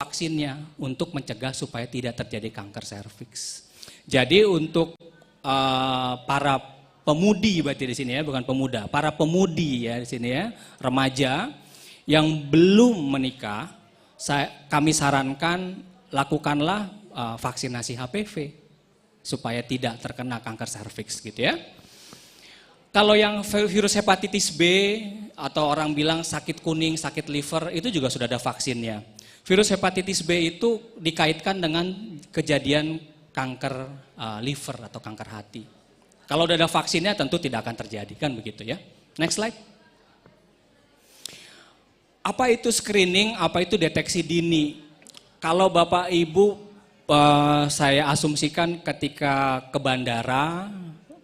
vaksinnya untuk mencegah supaya tidak terjadi kanker serviks. Jadi untuk para pemudi berarti di sini ya, bukan pemuda, para pemudi ya di sini ya, remaja yang belum menikah, kami sarankan lakukanlah vaksinasi HPV supaya tidak terkena kanker serviks gitu ya. Kalau yang virus hepatitis B atau orang bilang sakit kuning, sakit liver, itu juga sudah ada vaksinnya. Virus hepatitis B itu dikaitkan dengan kejadian kanker liver atau kanker hati. Kalau udah ada vaksinnya tentu tidak akan terjadi, kan begitu ya. Next slide. Apa itu screening, apa itu deteksi dini? Kalau Bapak Ibu, saya asumsikan ketika ke bandara,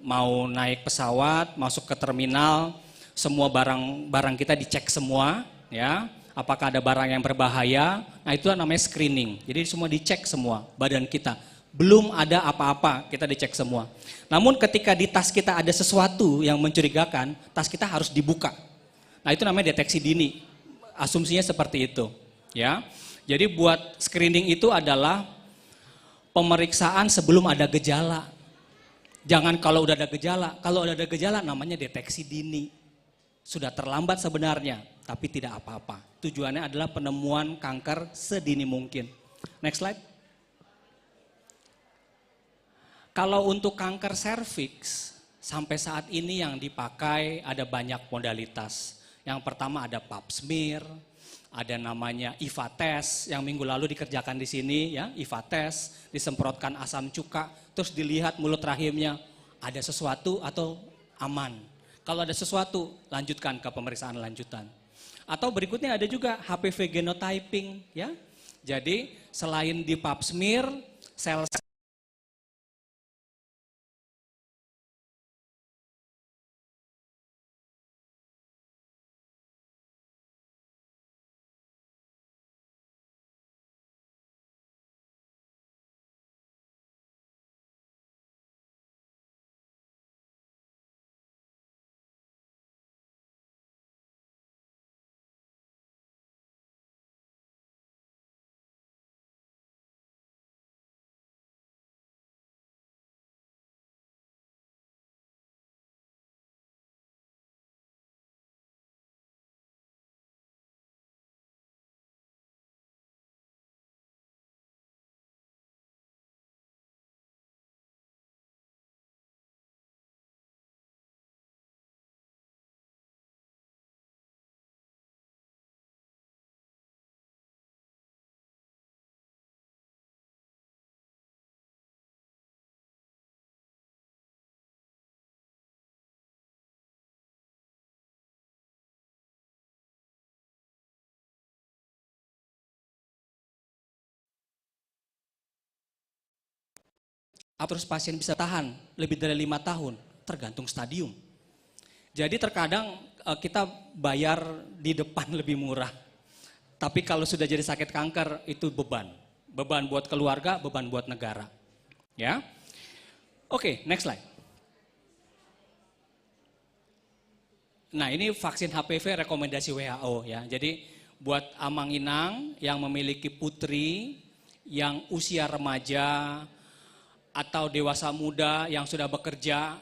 mau naik pesawat, masuk ke terminal, semua barang kita dicek semua, ya. Apakah ada barang yang berbahaya? Nah itu namanya screening. Jadi semua dicek semua badan kita. Belum ada apa-apa, kita dicek semua. Namun ketika di tas kita ada sesuatu yang mencurigakan, tas kita harus dibuka. Nah itu namanya deteksi dini. Asumsinya seperti itu, ya. Jadi buat screening itu adalah pemeriksaan sebelum ada gejala. Jangan kalau udah ada gejala namanya deteksi dini. Sudah terlambat sebenarnya, tapi tidak apa-apa. Tujuannya adalah penemuan kanker sedini mungkin. Next slide. Kalau untuk kanker serviks, sampai saat ini yang dipakai ada banyak modalitas. Yang pertama ada pap smear, ada namanya IVA test yang minggu lalu dikerjakan di sini ya, IVA test, disemprotkan asam cuka, terus dilihat mulut rahimnya ada sesuatu atau aman. Kalau ada sesuatu, lanjutkan ke pemeriksaan lanjutan. Atau berikutnya ada juga HPV genotyping ya. Jadi selain di pap smear, sel terus pasien bisa tahan lebih dari 5 tahun, tergantung stadium. Jadi terkadang kita bayar di depan lebih murah. Tapi kalau sudah jadi sakit kanker itu beban. Beban buat keluarga, beban buat negara. Ya. Oke, next slide. Nah, ini vaksin HPV rekomendasi WHO ya. Jadi buat amang-inang yang memiliki putri yang usia remaja atau dewasa muda yang sudah bekerja,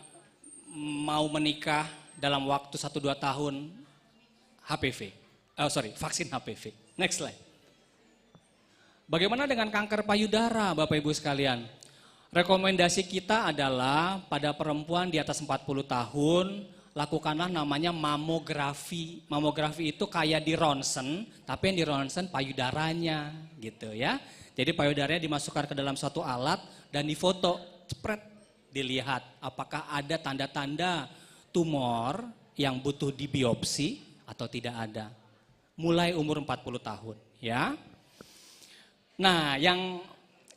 mau menikah dalam waktu 1-2 tahun, vaksin HPV. Next slide. Bagaimana dengan kanker payudara Bapak Ibu sekalian? Rekomendasi kita adalah pada perempuan di atas 40 tahun, lakukanlah namanya mamografi. Mamografi itu kayak di ronsen, tapi yang di ronsen payudaranya gitu ya. Jadi payudaranya dimasukkan ke dalam suatu alat dan difoto, cepret, dilihat apakah ada tanda-tanda tumor yang butuh dibiopsi atau tidak ada. Mulai umur 40 tahun ya. Nah yang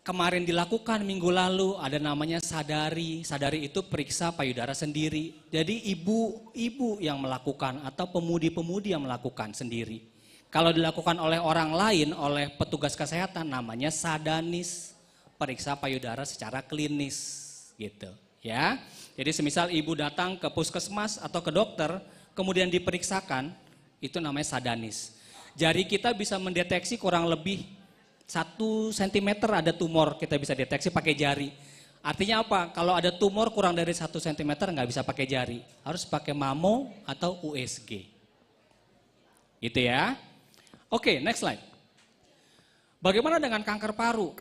kemarin dilakukan minggu lalu ada namanya sadari. Sadari itu periksa payudara sendiri. Jadi ibu-ibu yang melakukan atau pemudi-pemudi yang melakukan sendiri. Kalau dilakukan oleh orang lain, oleh petugas kesehatan namanya sadanis. Periksa payudara secara klinis gitu ya. Jadi semisal ibu datang ke puskesmas atau ke dokter kemudian diperiksakan, itu namanya sadanis. Jari kita bisa mendeteksi kurang lebih 1 cm ada tumor kita bisa deteksi pakai jari. Artinya apa? Kalau ada tumor kurang dari 1 cm nggak bisa pakai jari. Harus pakai mamo atau USG. Gitu ya. Oke, next slide. Bagaimana dengan kanker paru?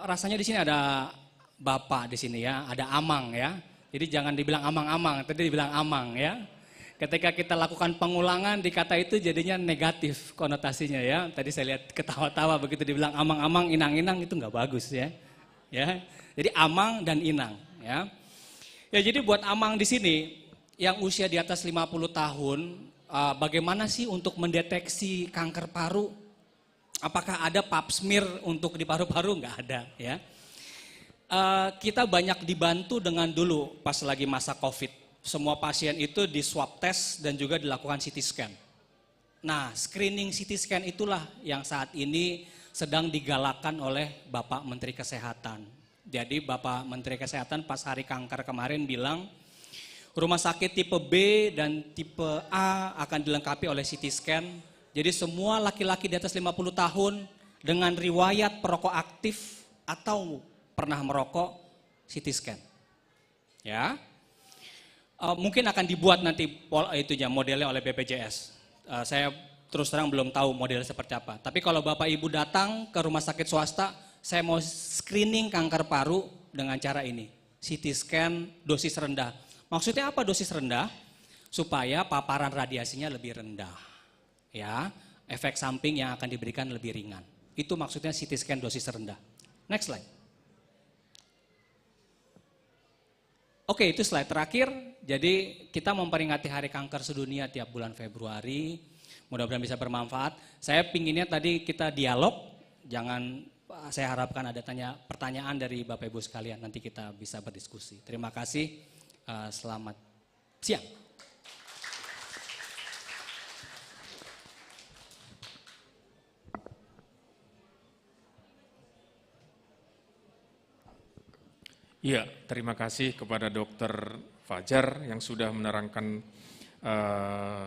Rasanya di sini ada Bapak di sini ya, ada Amang ya. Jadi jangan dibilang amang-amang, tadi dibilang amang ya. Ketika kita lakukan pengulangan di kata itu jadinya negatif konotasinya ya. Tadi saya lihat ketawa-tawa begitu dibilang amang-amang, inang-inang itu nggak bagus ya. Ya, jadi amang dan inang ya. Ya jadi buat amang di sini yang usia di atas 50 tahun, bagaimana sih untuk mendeteksi kanker paru? Apakah ada pap smear untuk di paru-paru? Nggak ada ya. Kita banyak dibantu dengan dulu pas lagi masa COVID. Semua pasien itu di swab test dan juga dilakukan CT scan. Nah, screening CT scan itulah yang saat ini sedang digalakkan oleh Bapak Menteri Kesehatan. Jadi Bapak Menteri Kesehatan pas hari kanker kemarin bilang, rumah sakit tipe B dan tipe A akan dilengkapi oleh CT scan. Jadi semua laki-laki di atas 50 tahun dengan riwayat perokok aktif atau pernah merokok, CT scan. Ya. Mungkin akan dibuat nanti modelnya oleh BPJS. Saya terus terang belum tahu modelnya seperti apa. Tapi kalau Bapak Ibu datang ke rumah sakit swasta, saya mau screening kanker paru dengan cara ini. CT scan dosis rendah. Maksudnya apa dosis rendah? Supaya paparan radiasinya lebih rendah. Ya, efek samping yang akan diberikan lebih ringan. Itu maksudnya CT scan dosis rendah. Next slide. Oke, itu slide terakhir. Jadi kita memperingati Hari Kanker Sedunia tiap bulan Februari. Mudah-mudahan bisa bermanfaat. Saya pinginnya tadi kita dialog. Jangan, saya harapkan ada pertanyaan dari Bapak Ibu sekalian. Nanti kita bisa berdiskusi. Terima kasih. Selamat siang. Iya, terima kasih kepada Dokter Fajar yang sudah menerangkan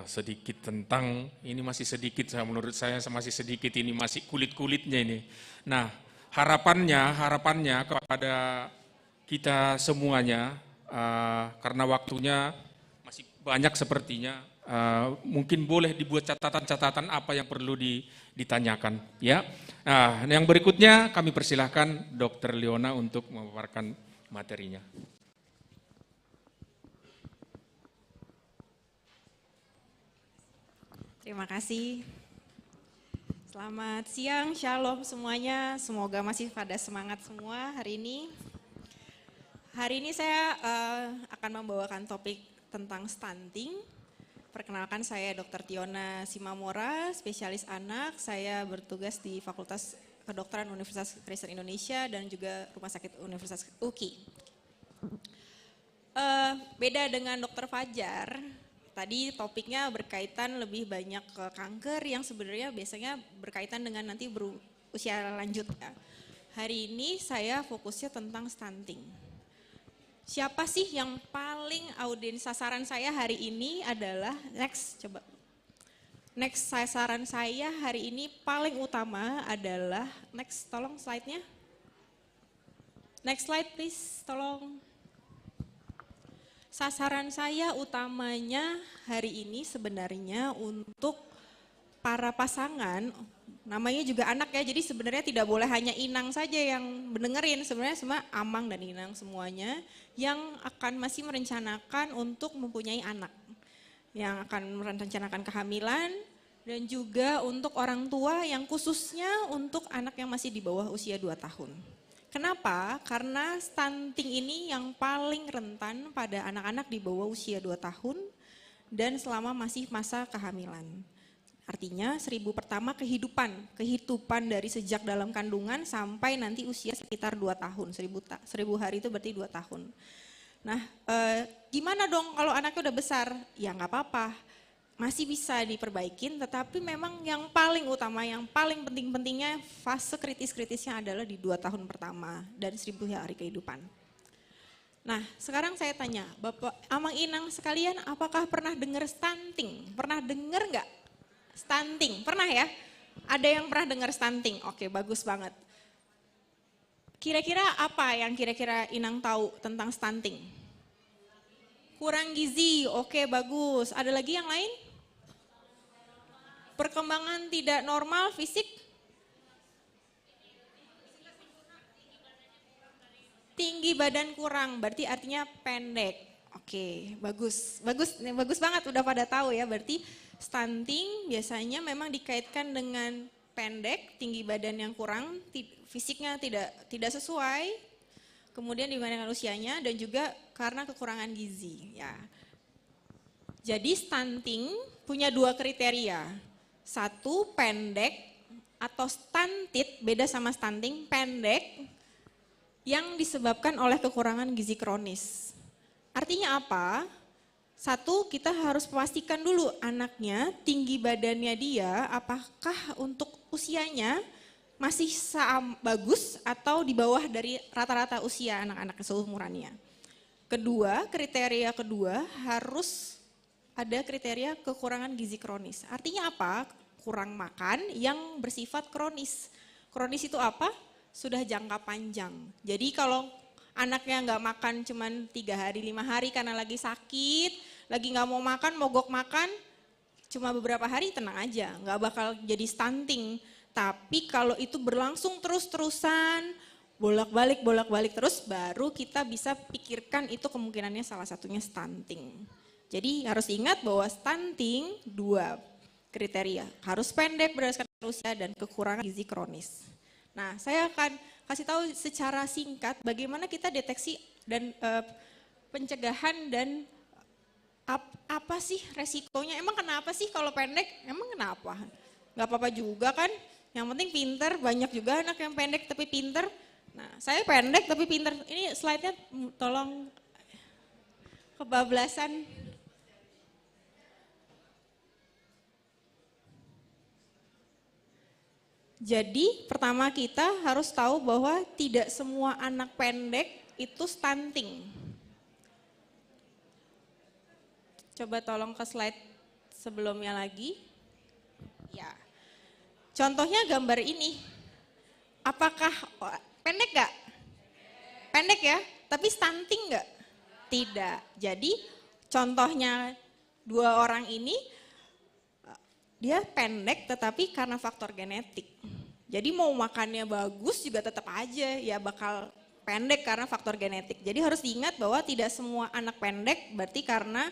sedikit tentang, ini masih sedikit, menurut saya masih sedikit, ini masih kulit-kulitnya ini. Nah, harapannya kepada kita semuanya, karena waktunya masih banyak sepertinya, mungkin boleh dibuat catatan-catatan apa yang perlu ditanyakan. Ya. Nah, yang berikutnya kami persilahkan Dr. Leona untuk memaparkan materinya. Terima kasih. Selamat siang, shalom semuanya. Semoga masih pada semangat semua hari ini. Hari ini saya akan membawakan topik tentang stunting. Perkenalkan, saya Dr. Tiona Simamora, spesialis anak. Saya bertugas di Fakultas Kedokteran Universitas Kristen Indonesia dan juga Rumah Sakit Universitas UKI. Beda dengan Dr. Fajar, tadi topiknya berkaitan lebih banyak ke kanker yang sebenarnya biasanya berkaitan dengan nanti berusia lanjut. Hari ini saya fokusnya tentang stunting. Siapa sih yang paling audiens sasaran saya hari ini adalah, Next sasaran saya hari ini paling utama adalah, tolong slide-nya. Next slide please, tolong. Sasaran saya utamanya hari ini sebenarnya untuk para pasangan, namanya juga anak ya, jadi sebenarnya tidak boleh hanya inang saja yang mendengerin, sebenarnya semua amang dan inang semuanya yang akan masih merencanakan untuk mempunyai anak. Yang akan merencanakan kehamilan, dan juga untuk orang tua yang khususnya untuk anak yang masih di bawah usia 2 tahun. Kenapa? Karena stunting ini yang paling rentan pada anak-anak di bawah usia 2 tahun dan selama masih masa kehamilan. Artinya 1000 pertama kehidupan dari sejak dalam kandungan sampai nanti usia sekitar 2 tahun, 1000 hari itu berarti 2 tahun. Nah, gimana dong kalau anaknya udah besar? Ya nggak apa-apa, masih bisa diperbaikin, tetapi memang yang paling utama, yang paling penting-pentingnya fase kritis-kritisnya adalah di 2 tahun pertama dan 1000 hari kehidupan. Nah, sekarang saya tanya, Bapak Amang Inang sekalian, apakah pernah dengar stunting? Pernah dengar nggak? Stunting, pernah ya? Ada yang pernah dengar stunting? Oke, bagus banget. Kira-kira apa yang kira-kira Inang tahu tentang stunting? Kurang gizi, oke bagus. Ada lagi yang lain? Perkembangan tidak normal fisik? Tinggi badan kurang, berarti artinya pendek. Oke, bagus. Bagus banget udah pada tahu ya. Berarti stunting biasanya memang dikaitkan dengan pendek, tinggi badan yang kurang, fisiknya tidak sesuai, kemudian dibandingkan usianya dan juga karena kekurangan gizi ya. Jadi stunting punya 2 kriteria. Satu pendek atau stunted, beda sama stunting, pendek yang disebabkan oleh kekurangan gizi kronis. Artinya apa? Satu, kita harus pastikan dulu anaknya, tinggi badannya dia, apakah untuk usianya masih bagus atau di bawah dari rata-rata usia anak-anak seumurannya. Kedua, kriteria kedua harus ada kriteria kekurangan gizi kronis. Artinya apa? Kurang makan yang bersifat kronis. Kronis itu apa? Sudah jangka panjang. Jadi kalau anaknya nggak makan cuman 3 hari, 5 hari karena lagi sakit, lagi nggak mau makan, mogok makan, cuma beberapa hari tenang aja, nggak bakal jadi stunting. Tapi kalau itu berlangsung terus-terusan, bolak-balik terus, baru kita bisa pikirkan itu kemungkinannya salah satunya stunting. Jadi harus ingat bahwa stunting 2 kriteria, harus pendek berdasarkan usia dan kekurangan gizi kronis. Nah, saya akan kasih tahu secara singkat bagaimana kita deteksi dan pencegahan dan apa sih resikonya. Emang kenapa sih kalau pendek? Emang kenapa? Gak apa-apa juga kan, yang penting pinter, banyak juga anak yang pendek tapi pinter. Nah, saya pendek tapi pinter. Ini slide-nya tolong kebablasan. Jadi pertama kita harus tahu bahwa tidak semua anak pendek itu stunting. Coba tolong ke slide sebelumnya lagi. Ya, contohnya gambar ini. Apakah pendek gak? Pendek ya, tapi stunting gak? Tidak. Jadi contohnya 2 orang ini, dia pendek tetapi karena faktor genetik. Jadi mau makannya bagus juga tetap aja ya bakal pendek karena faktor genetik. Jadi harus diingat bahwa tidak semua anak pendek berarti karena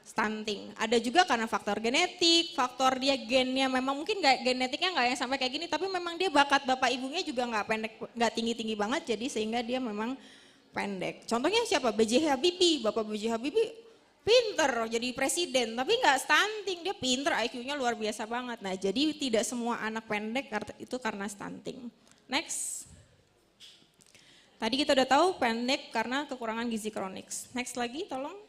stunting. Ada juga karena faktor genetik, faktor dia gennya memang mungkin genetiknya nggak yang sampai kayak gini, tapi memang dia bakat bapak ibunya juga nggak pendek, nggak tinggi-tinggi banget, jadi sehingga dia memang pendek. Contohnya siapa? B.J. Habibie, bapak B.J. Habibie pinter jadi presiden, tapi nggak stunting, dia pinter, IQ-nya luar biasa banget. Nah, jadi tidak semua anak pendek itu karena stunting. Next. Tadi kita udah tahu pendek karena kekurangan gizi kronik. Next lagi tolong.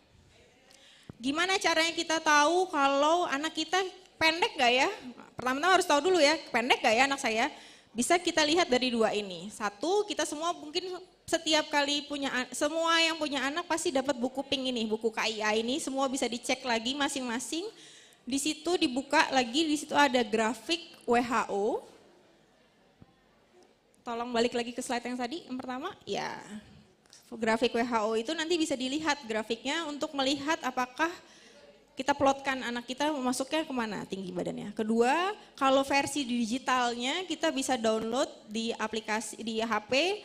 Gimana caranya kita tahu kalau anak kita pendek gak ya? Pertama-tama harus tahu dulu ya, pendek gak ya anak saya? Bisa kita lihat dari 2 ini. Satu, kita semua mungkin setiap kali semua yang punya anak pasti dapat buku pink ini, buku KIA ini, semua bisa dicek lagi masing-masing. Di situ dibuka lagi, di situ ada grafik WHO. Tolong balik lagi ke slide yang tadi, yang pertama. Ya, grafik WHO itu nanti bisa dilihat grafiknya untuk melihat apakah kita plotkan anak kita masuknya kemana tinggi badannya. Kedua, kalau versi digitalnya kita bisa download di aplikasi di HP,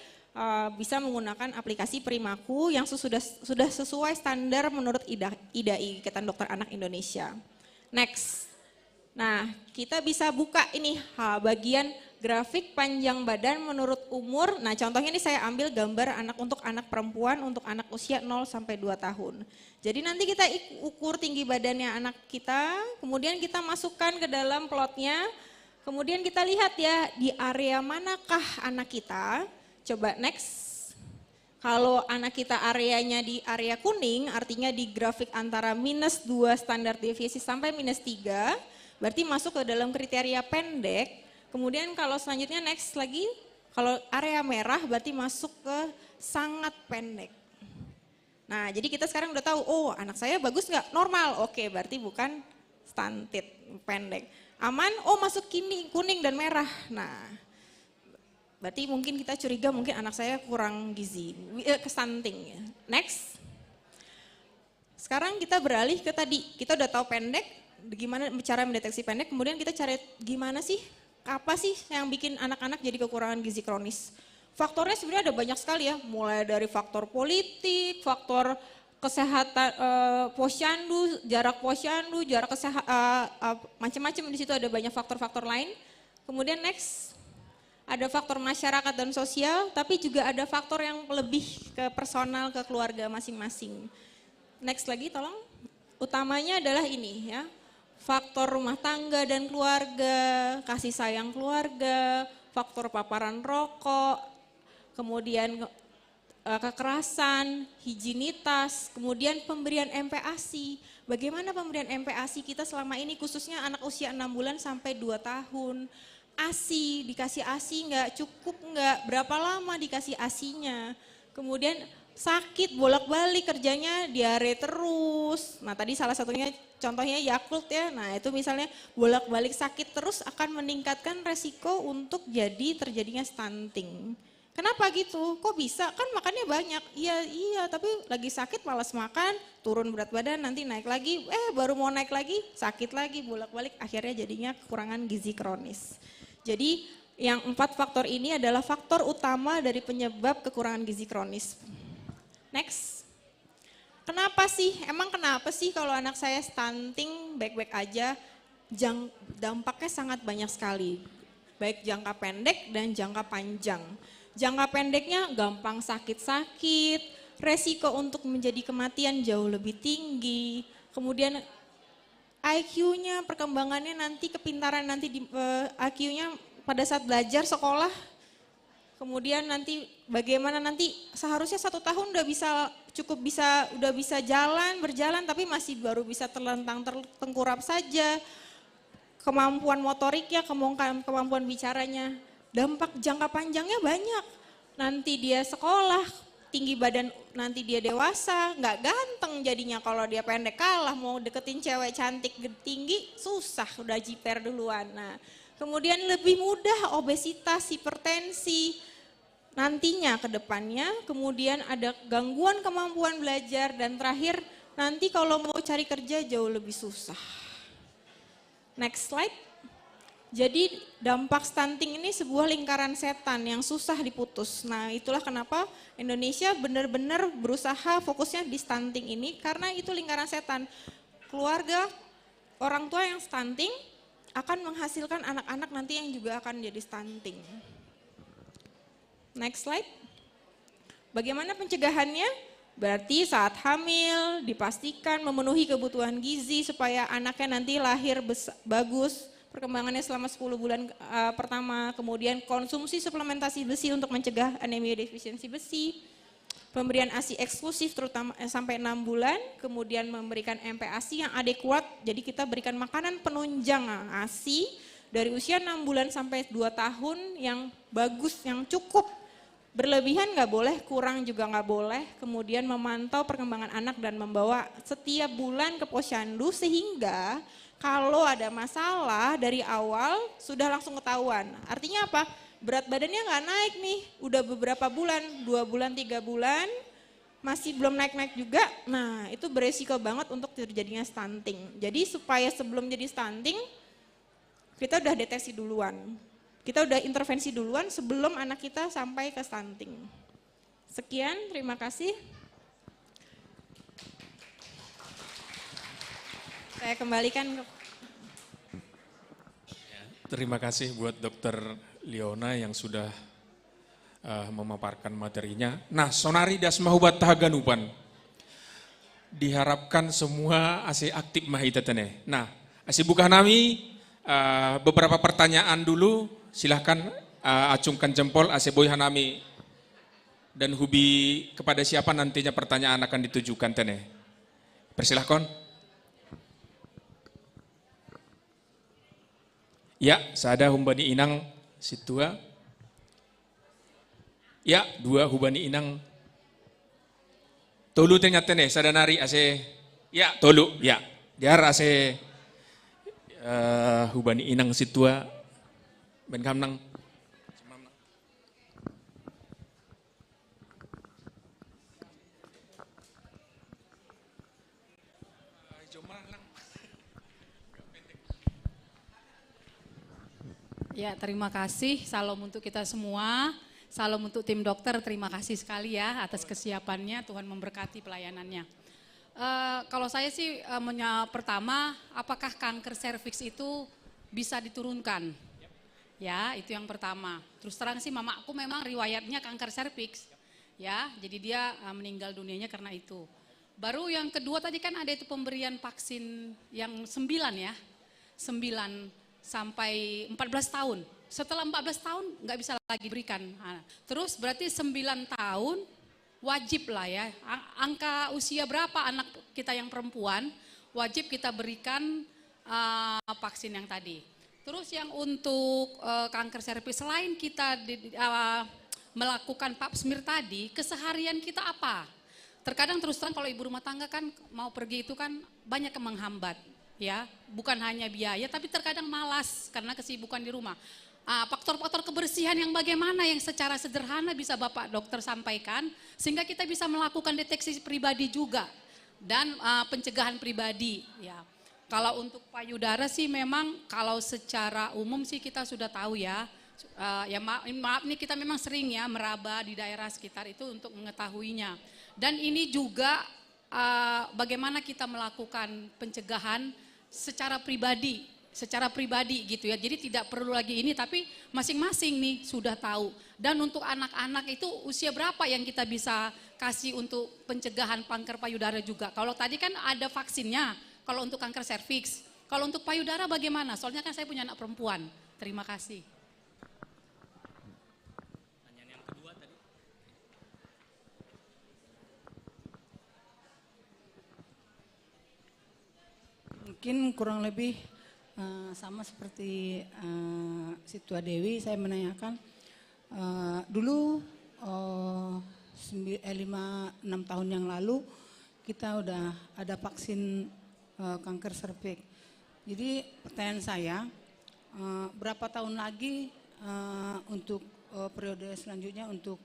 bisa menggunakan aplikasi Primaku yang sudah sesuai standar menurut IDAI, Ikatan Dokter Anak Indonesia. Next. Nah, kita bisa buka ini bagian grafik panjang badan menurut umur. Nah, contohnya ini saya ambil gambar untuk anak perempuan, untuk anak usia 0 sampai 2 tahun. Jadi nanti kita ukur tinggi badannya anak kita, kemudian kita masukkan ke dalam plotnya, kemudian kita lihat ya di area manakah anak kita. Coba next. Kalau anak kita areanya di area kuning, artinya di grafik antara -2 standar deviasi sampai -3, berarti masuk ke dalam kriteria pendek. Kemudian kalau selanjutnya next lagi, kalau area merah berarti masuk ke sangat pendek. Nah, jadi kita sekarang udah tahu, oh anak saya bagus nggak? Normal, oke berarti bukan stunted, pendek. Aman, oh masuk kuning dan merah. Nah, berarti mungkin kita curiga mungkin anak saya kurang gizi, stunting. Next. Sekarang kita beralih ke tadi, kita udah tahu pendek, gimana cara mendeteksi pendek, kemudian kita cari gimana sih, apa sih yang bikin anak-anak jadi kekurangan gizi kronis. Faktornya sebenarnya ada banyak sekali ya, mulai dari faktor politik, faktor kesehatan, posyandu, jarak kesehatan, macam-macam di situ ada banyak faktor-faktor lain. Kemudian next, ada faktor masyarakat dan sosial, tapi juga ada faktor yang lebih ke personal, ke keluarga masing-masing. Next lagi tolong, utamanya adalah ini ya, faktor rumah tangga dan keluarga, kasih sayang keluarga, faktor paparan rokok, kemudian kekerasan, higienitas, kemudian pemberian MPASI. Bagaimana pemberian MPASI kita selama ini khususnya anak usia 6 bulan sampai 2 tahun. ASI, dikasih ASI enggak, cukup enggak, berapa lama dikasih ASInya. Kemudian sakit bolak-balik kerjanya diare terus. Nah tadi salah satunya contohnya Yakult ya. Nah itu misalnya bolak-balik sakit terus akan meningkatkan resiko untuk terjadinya stunting. Kenapa gitu? Kok bisa? Kan makannya banyak. Iya, tapi lagi sakit malas makan, turun berat badan, nanti naik lagi, baru mau naik lagi, sakit lagi, bolak-balik, akhirnya jadinya kekurangan gizi kronis. Jadi yang 4 faktor ini adalah faktor utama dari penyebab kekurangan gizi kronis. Next. Kenapa sih? Emang kenapa sih kalau anak saya stunting baik-baik aja? Dampaknya sangat banyak sekali. Baik jangka pendek dan jangka panjang. Jangka pendeknya gampang sakit-sakit, resiko untuk menjadi kematian jauh lebih tinggi. Kemudian IQ-nya, perkembangannya nanti, kepintaran nanti IQ-nya pada saat belajar sekolah. Kemudian nanti bagaimana nanti seharusnya 1 tahun udah bisa berjalan tapi masih baru bisa terlentang tertengkurap saja. Kemampuan motoriknya, kemampuan bicaranya. Dampak jangka panjangnya banyak. Nanti dia sekolah, tinggi badan, nanti dia dewasa, nggak ganteng jadinya kalau dia pendek, kalah mau deketin cewek cantik tinggi, susah, udah jiper duluan. Nah, kemudian lebih mudah obesitas, hipertensi, nantinya ke depannya, kemudian ada gangguan kemampuan belajar, dan terakhir nanti kalau mau cari kerja jauh lebih susah. Next slide. Jadi dampak stunting ini sebuah lingkaran setan yang susah diputus. Nah itulah kenapa Indonesia benar-benar berusaha fokusnya di stunting ini karena itu lingkaran setan. Keluarga, orang tua yang stunting akan menghasilkan anak-anak nanti yang juga akan jadi stunting. Next slide. Bagaimana pencegahannya? Berarti saat hamil dipastikan memenuhi kebutuhan gizi supaya anaknya nanti lahir bagus. Perkembangannya selama 10 bulan pertama, kemudian konsumsi suplementasi besi untuk mencegah anemia defisiensi besi, pemberian ASI eksklusif terutama sampai 6 bulan, kemudian memberikan MPASI yang adekuat, jadi kita berikan makanan penunjang ASI dari usia 6 bulan sampai 2 tahun yang bagus, yang cukup, berlebihan nggak boleh, kurang juga nggak boleh, kemudian memantau perkembangan anak dan membawa setiap bulan ke posyandu sehingga kalau ada masalah dari awal sudah langsung ketahuan. Artinya apa? Berat badannya nggak naik nih, udah beberapa bulan, 2 bulan, 3 bulan, masih belum naik-naik juga. Nah itu beresiko banget untuk terjadinya stunting. Jadi supaya sebelum jadi stunting, kita udah deteksi duluan. Kita udah intervensi duluan sebelum anak kita sampai ke stunting. Sekian, terima kasih. Saya kembalikan ke... Terima kasih buat Dr. Liona yang sudah memaparkan materinya. Nah, sonari dasmahubat tahaganupan. Diharapkan semua ase aktif mahitatane. Nah, ase buka nami beberapa pertanyaan dulu. Silahkan acungkan jempol ase boy hanami dan hubi kepada siapa nantinya pertanyaan akan ditujukan tene. Persilahkan. Ya, sada humbani inang situa. Ya, 2 hubani inang. Tolu ternyata nih, sada nari ase. Ya, tolu, ya. Diar ase hubani inang situa ben kamnang. Ya, terima kasih. Salam untuk kita semua. Salam untuk tim dokter. Terima kasih sekali ya atas kesiapannya. Tuhan memberkati pelayanannya. Kalau saya sih pertama, apakah kanker serviks itu bisa diturunkan? Ya, itu yang pertama. Terus terang sih mamaku memang riwayatnya kanker serviks. Ya, jadi dia meninggal dunianya karena itu. Baru yang kedua tadi kan ada itu pemberian vaksin yang 9 ya. 9 sampai 14 tahun. Setelah 14 tahun nggak bisa lagi berikan. Nah, terus berarti 9 tahun wajib lah ya. Angka usia berapa anak kita yang perempuan wajib kita berikan vaksin yang tadi. Terus yang untuk kanker serviks selain kita melakukan pap smear tadi, keseharian kita apa? Terkadang terus terang kalau ibu rumah tangga kan mau pergi itu kan banyak yang menghambat. Ya, bukan hanya biaya, tapi terkadang malas karena kesibukan di rumah. Faktor-faktor kebersihan yang bagaimana yang secara sederhana bisa Bapak Dokter sampaikan, sehingga kita bisa melakukan deteksi pribadi juga dan pencegahan pribadi. Ya, kalau untuk payudara sih memang kalau secara umum sih kita sudah tahu ya. Ya maaf nih kita memang sering ya meraba di daerah sekitar itu untuk mengetahuinya. Dan ini juga bagaimana kita melakukan pencegahan secara pribadi gitu ya. Jadi tidak perlu lagi ini tapi masing-masing nih sudah tahu. Dan untuk anak-anak itu usia berapa yang kita bisa kasih untuk pencegahan kanker payudara juga. Kalau tadi kan ada vaksinnya kalau untuk kanker serviks. Kalau untuk payudara bagaimana? Soalnya kan saya punya anak perempuan. Terima kasih. Pertanyaan yang kedua tadi. Mungkin kurang lebih sama seperti Situa Dewi, saya menanyakan dulu 5-6 tahun yang lalu kita udah ada vaksin kanker serviks. Jadi pertanyaan saya, berapa tahun lagi untuk periode selanjutnya untuk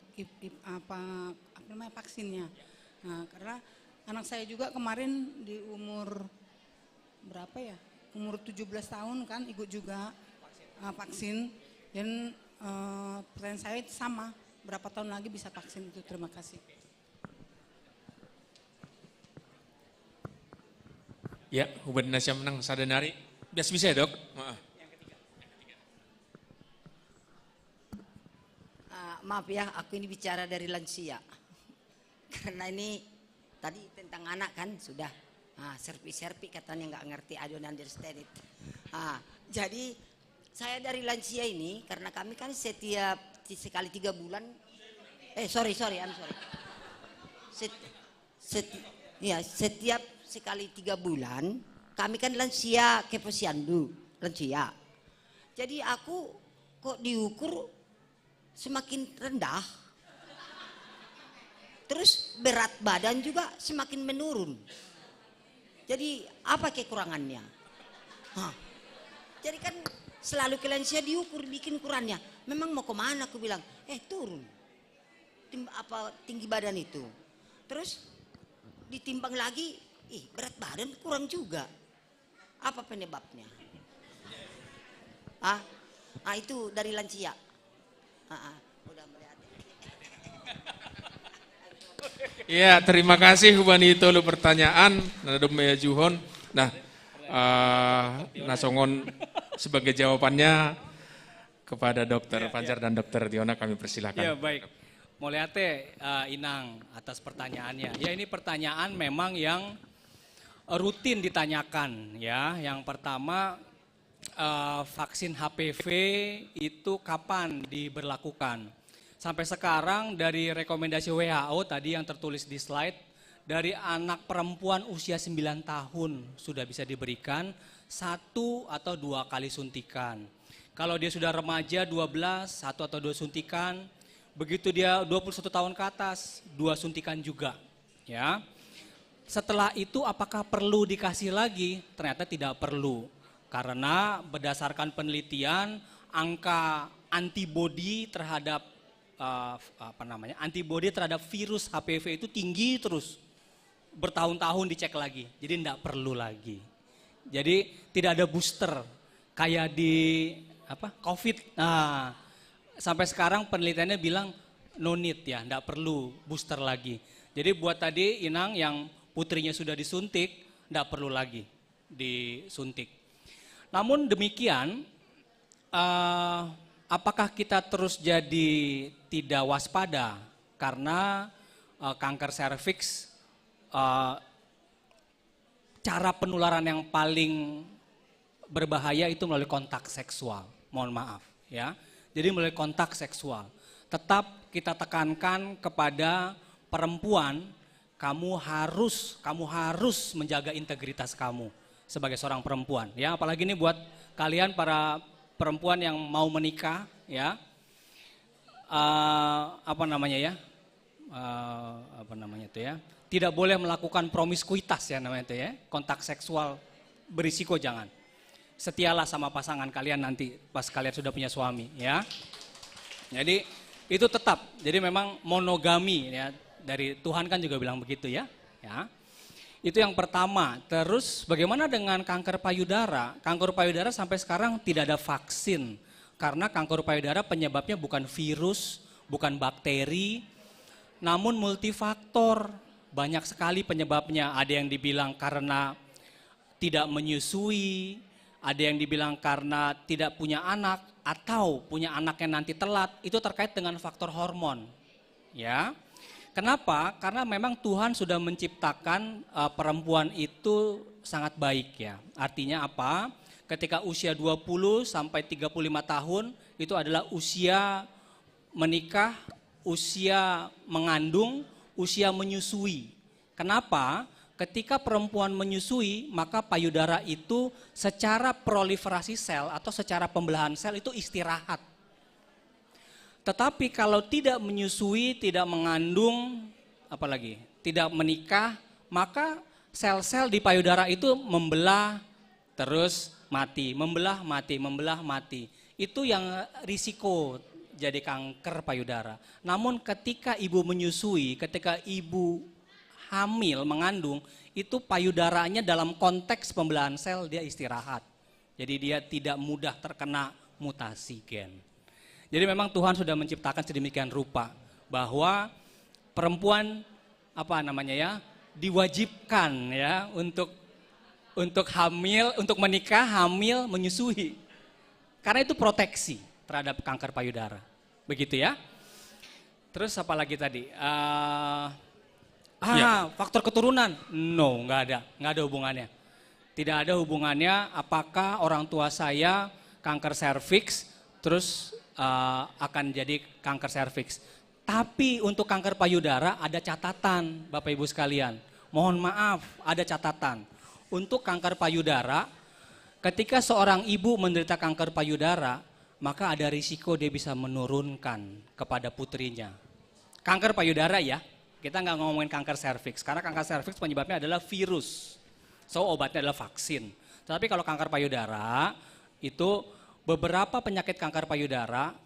apa namanya vaksinnya? Nah, karena anak saya juga kemarin di umur berapa ya? Umur 17 tahun kan ikut juga vaksin dan pertanyaan saya sama, berapa tahun lagi bisa vaksin itu? Terima kasih. Ya, Huban Nasya menang sadanari. Bias bisa ya, Dok? Maaf ya, aku ini bicara dari lansia. Karena ini tadi tentang anak kan sudah. Serpi-serpi katanya nggak ngerti, I don't understand it. Jadi saya dari lansia ini karena kami kan setiap sekali 3 bulan, I'm sorry. Setiap sekali 3 bulan kami kan lansia ke posyandu, lansia. Jadi aku kok diukur semakin rendah, terus berat badan juga semakin menurun. Jadi apa kekurangannya? Jadi kan selalu ke lansia diukur, bikin ukurannya. Memang mau kemana? Aku bilang, turun. Tinggi badan itu. Terus ditimbang lagi, berat badan kurang juga. Apa penyebabnya? Itu dari lansia. Udah melihat. Ya, terima kasih Hubani itu lu pertanyaan. Nadom ya Juhon. Nah, Nasongon sebagai jawabannya kepada Dokter Fajar dan Dokter Diona kami persilakan. Ya baik, Moleate Inang atas pertanyaannya. Ya ini pertanyaan memang yang rutin ditanyakan ya. Yang pertama vaksin HPV itu kapan diberlakukan? Sampai sekarang dari rekomendasi WHO tadi yang tertulis di slide, dari anak perempuan usia 9 tahun sudah bisa diberikan 1 atau 2 kali suntikan. Kalau dia sudah remaja 12, 1 atau 2 suntikan. Begitu dia 21 tahun ke atas, 2 suntikan juga. Ya. Setelah itu apakah perlu dikasih lagi? Ternyata tidak perlu. Karena berdasarkan penelitian angka antibodi terhadap antibodi terhadap virus HPV itu tinggi terus. Bertahun-tahun dicek lagi. Jadi enggak perlu lagi. Jadi tidak ada booster kayak di COVID. Nah, sampai sekarang penelitiannya bilang no need ya, enggak perlu booster lagi. Jadi buat tadi Inang yang putrinya sudah disuntik, enggak perlu lagi disuntik. Namun demikian, apakah kita terus jadi tidak waspada karena kanker serviks cara penularan yang paling berbahaya itu melalui kontak seksual. Mohon maaf ya. Jadi melalui kontak seksual. Tetap kita tekankan kepada perempuan, kamu harus menjaga integritas kamu sebagai seorang perempuan ya, apalagi ini buat kalian para perempuan yang mau menikah ya. Tidak boleh melakukan promiskuitas ya namanya itu ya, kontak seksual berisiko jangan. Setialah sama pasangan kalian nanti pas kalian sudah punya suami ya. Jadi itu tetap, jadi memang monogami ya, dari Tuhan kan juga bilang begitu ya. Ya. Itu yang pertama. Terus bagaimana dengan kanker payudara? Kanker payudara sampai sekarang tidak ada vaksin. Karena kanker payudara penyebabnya bukan virus, bukan bakteri, namun multifaktor. Banyak sekali penyebabnya. Ada yang dibilang karena tidak menyusui, ada yang dibilang karena tidak punya anak, atau punya anak yang nanti telat. Itu terkait dengan faktor hormon. Ya. Kenapa? Karena memang Tuhan sudah menciptakan perempuan itu sangat baik ya. Artinya apa? Ketika usia 20 sampai 35 tahun itu adalah usia menikah, usia mengandung, usia menyusui. Kenapa? Ketika perempuan menyusui, maka payudara itu secara proliferasi sel atau secara pembelahan sel itu istirahat. Tetapi kalau tidak menyusui, tidak mengandung, apalagi tidak menikah, maka sel-sel di payudara itu membelah terus mati, membelah mati, membelah mati. Itu yang risiko jadi kanker payudara. Namun ketika ibu menyusui, ketika ibu hamil, mengandung, itu payudaranya dalam konteks pembelahan sel dia istirahat. Jadi dia tidak mudah terkena mutasi gen. Jadi memang Tuhan sudah menciptakan sedemikian rupa bahwa perempuan diwajibkan ya untuk hamil, untuk menikah, hamil, menyusui. Karena itu proteksi terhadap kanker payudara. Begitu ya. Terus apa lagi tadi? Faktor keturunan? No, nggak ada hubungannya. Tidak ada hubungannya apakah orang tua saya kanker serviks terus akan jadi kanker serviks. Tapi untuk kanker payudara ada catatan Bapak Ibu sekalian. Mohon maaf, ada catatan. Untuk kanker payudara, ketika seorang ibu menderita kanker payudara, maka ada risiko dia bisa menurunkan kepada putrinya. Kanker payudara ya, kita nggak ngomongin kanker serviks. Karena kanker serviks penyebabnya adalah virus. So obatnya adalah vaksin. Tapi kalau kanker payudara, itu beberapa penyakit kanker payudara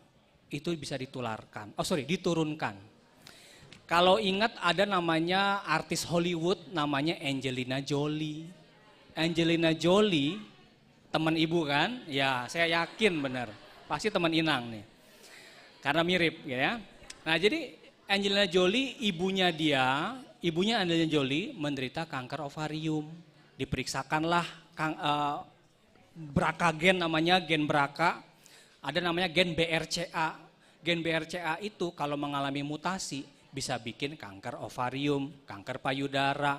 itu bisa diturunkan. Kalau ingat ada namanya artis Hollywood namanya Angelina Jolie. Angelina Jolie teman ibu kan? Ya saya yakin benar. Pasti teman Inang nih. Karena mirip ya. Nah jadi Angelina Jolie ibunya Angelina Jolie menderita kanker ovarium. Diperiksakanlah BRCA gen namanya, gen BRCA, ada namanya gen BRCA. Gen BRCA itu kalau mengalami mutasi bisa bikin kanker ovarium, kanker payudara.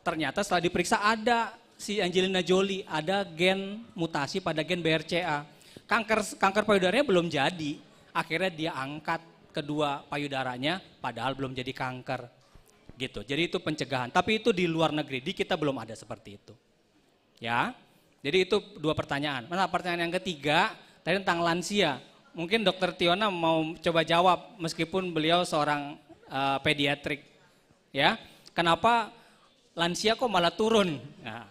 Ternyata setelah diperiksa ada si Angelina Jolie, ada gen mutasi pada gen BRCA. Kanker payudaranya belum jadi, akhirnya dia angkat kedua payudaranya padahal belum jadi kanker. Gitu. Jadi itu pencegahan, tapi itu di luar negeri, di kita belum ada seperti itu. Ya. Jadi itu dua pertanyaan. Nah, pertanyaan yang ketiga tadi tentang lansia. Mungkin Dokter Tiona mau coba jawab meskipun beliau seorang pediatrik. Ya, kenapa lansia kok malah turun? Nah.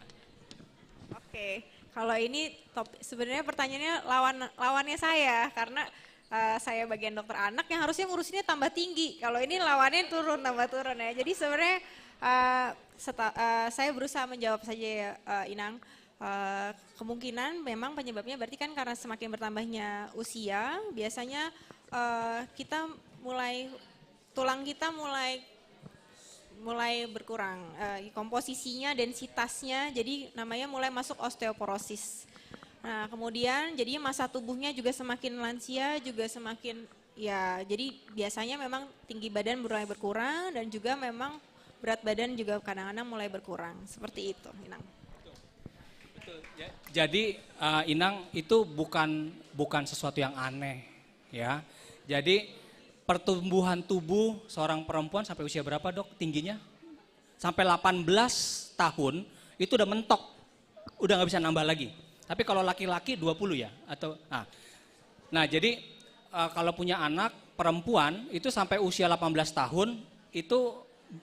Oke, Kalau ini sebenarnya pertanyaannya lawannya saya karena saya bagian dokter anak yang harusnya ngurusinnya tambah tinggi. Kalau ini lawannya tambah turun ya. Jadi sebenarnya saya berusaha menjawab saja ya Inang. Kemungkinan memang penyebabnya berarti kan karena semakin bertambahnya usia, biasanya tulang kita mulai berkurang, komposisinya, densitasnya, jadi namanya mulai masuk osteoporosis. Nah kemudian jadinya masa tubuhnya juga semakin lansia, juga semakin ya jadi biasanya memang tinggi badan mulai berkurang dan juga memang berat badan juga kadang-kadang mulai berkurang, seperti itu Inang. Jadi Inang itu bukan sesuatu yang aneh ya. Jadi pertumbuhan tubuh seorang perempuan sampai usia berapa dok tingginya? Sampai 18 tahun itu udah mentok, udah nggak bisa nambah lagi. Tapi kalau laki-laki 20 ya atau nah jadi kalau punya anak perempuan itu sampai usia 18 tahun itu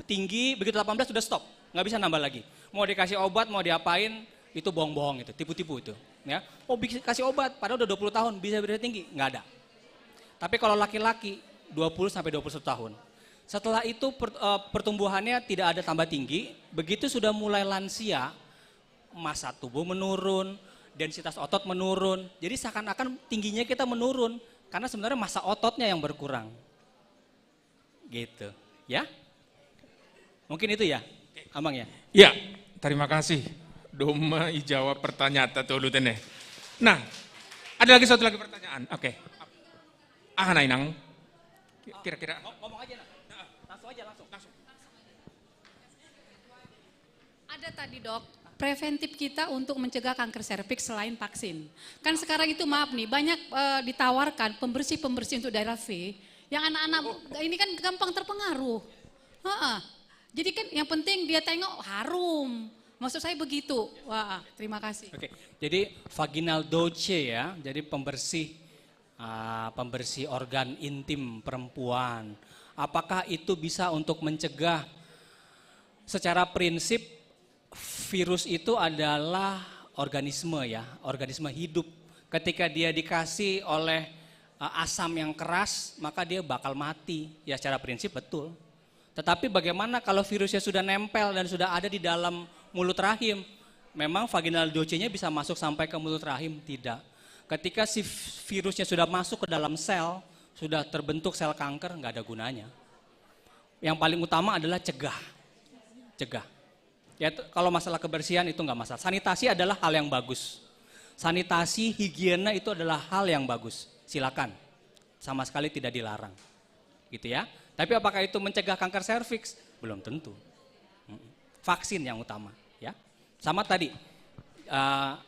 tinggi, begitu 18 sudah stop, nggak bisa nambah lagi. Mau dikasih obat, mau diapain itu bohong-bohong itu, tipu-tipu itu. Ya, oh kasih obat, padahal udah 20 tahun bisa tinggi, nggak ada. Tapi kalau laki-laki 20 sampai 21 tahun. Setelah itu pertumbuhannya tidak ada tambah tinggi, begitu sudah mulai lansia, massa tubuh menurun, densitas otot menurun. Jadi seakan-akan tingginya kita menurun karena sebenarnya massa ototnya yang berkurang. Gitu, ya? Mungkin itu ya, Amang ya? Ya, terima kasih. Doma ijawab pertanyaan atau lutene. Nah, ada lagi satu lagi pertanyaan. Oke. Nainang. Kira-kira. Ngomong aja nah. Langsung. Ada tadi dok, preventif kita untuk mencegah kanker serviks selain vaksin. Kan sekarang itu maaf nih, banyak ditawarkan pembersih-pembersih untuk daerah V, yang anak-anak ini kan gampang terpengaruh. Jadi kan yang penting dia tengok harum. Maksud saya begitu. Wah, terima kasih. Oke, jadi vaginal douche ya, jadi pembersih organ intim perempuan. Apakah itu bisa untuk mencegah? Secara prinsip virus itu adalah organisme ya, organisme hidup. Ketika dia dikasih oleh asam yang keras, maka dia bakal mati. Ya secara prinsip betul. Tetapi bagaimana kalau virusnya sudah nempel dan sudah ada di dalam mulut rahim? Memang vaginal douche-nya bisa masuk sampai ke mulut rahim? Tidak. Ketika si virusnya sudah masuk ke dalam sel, sudah terbentuk sel kanker, nggak ada gunanya. Yang paling utama adalah cegah. Ya, kalau masalah kebersihan itu nggak masalah. Sanitasi adalah hal yang bagus. Sanitasi, higiena itu adalah hal yang bagus. Silakan, sama sekali tidak dilarang. Gitu ya. Tapi apakah itu mencegah kanker serviks? Belum tentu. Vaksin yang utama, ya. Sama tadi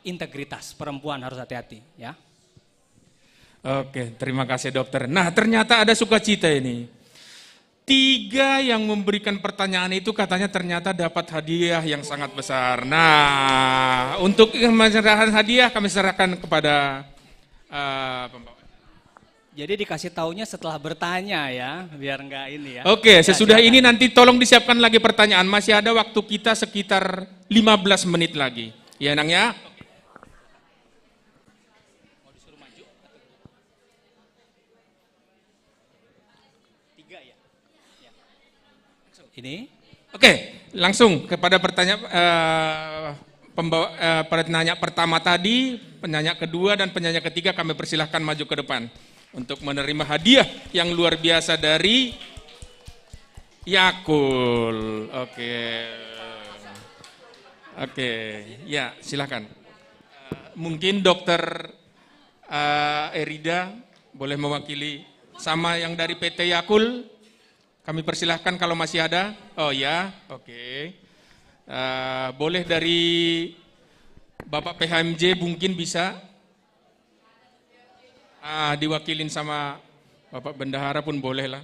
integritas perempuan harus hati-hati, ya. Oke, terima kasih dokter. Nah, ternyata ada sukacita ini. 3 yang memberikan pertanyaan itu katanya ternyata dapat hadiah yang sangat besar. Nah, untuk menyerahkan hadiah kami serahkan kepada pembawa. Jadi dikasih taunya setelah bertanya ya, biar enggak ini ya. Oke, sesudah ini nanti tolong disiapkan lagi pertanyaan. Masih ada waktu kita sekitar 15 menit lagi. Ya, Nang ya? Mau disuruh maju atau 3 ya? Ini? Oke, langsung kepada pertanyaan penanya pertama tadi, penanya kedua dan penanya ketiga kami persilahkan maju ke depan untuk menerima hadiah yang luar biasa dari Yakul. Oke, ya silakan. Mungkin dokter Erida boleh mewakili sama yang dari PT Yakul. Kami persilahkan kalau masih ada. Oh ya, oke. Boleh dari Bapak PHMJ mungkin bisa. Diwakilin sama Bapak Bendahara pun boleh lah.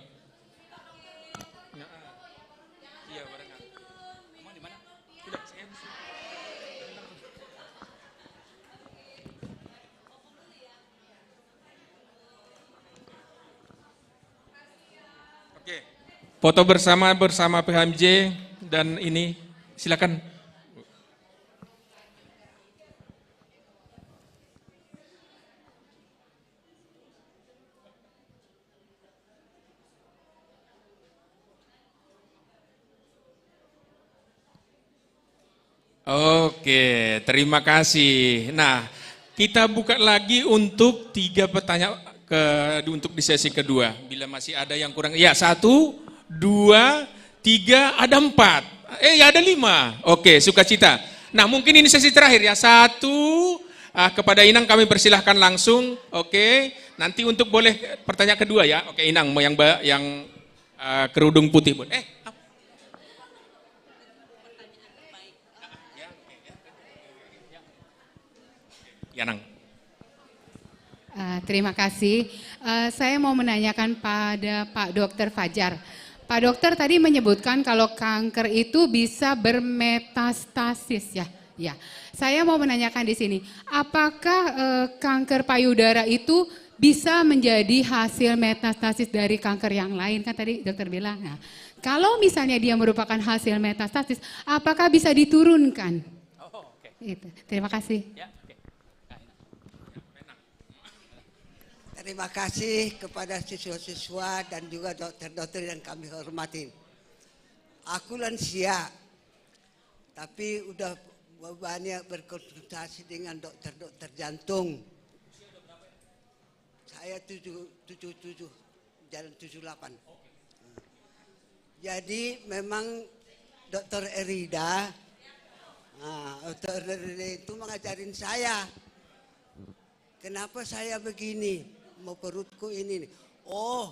Oke. Foto bersama PHMJ dan ini silakan. Oke, terima kasih. Nah, kita buka lagi untuk 3 pertanyaan untuk di sesi kedua. Bila masih ada yang kurang, ya 1, 2, 3, ada 4. Ya ada 5. Oke, sukacita. Nah mungkin ini sesi terakhir ya. 1, kepada Inang kami persilahkan langsung. Oke, nanti untuk boleh pertanyaan kedua ya. Oke Inang, yang kerudung putih. Ya Nang. Terima kasih. Saya mau menanyakan pada Pak Dokter Fajar. Pak Dokter tadi menyebutkan kalau kanker itu bisa bermetastasis ya. Ya. Saya mau menanyakan di sini, apakah kanker payudara itu bisa menjadi hasil metastasis dari kanker yang lain? Kan tadi dokter bilang. Nah, kalau misalnya dia merupakan hasil metastasis, apakah bisa diturunkan? Oh, oke. Itu. Terima kasih. Ya, oke. Terima kasih kepada siswa-siswa dan juga dokter-dokter yang kami hormati. Aku lansia, tapi udah banyak berkonsultasi dengan dokter-dokter jantung. Saya 77, jalan 78. Jadi memang dokter Erida, dokter Erida itu mengajarin saya. Kenapa saya begini? Mau perutku ini. Oh,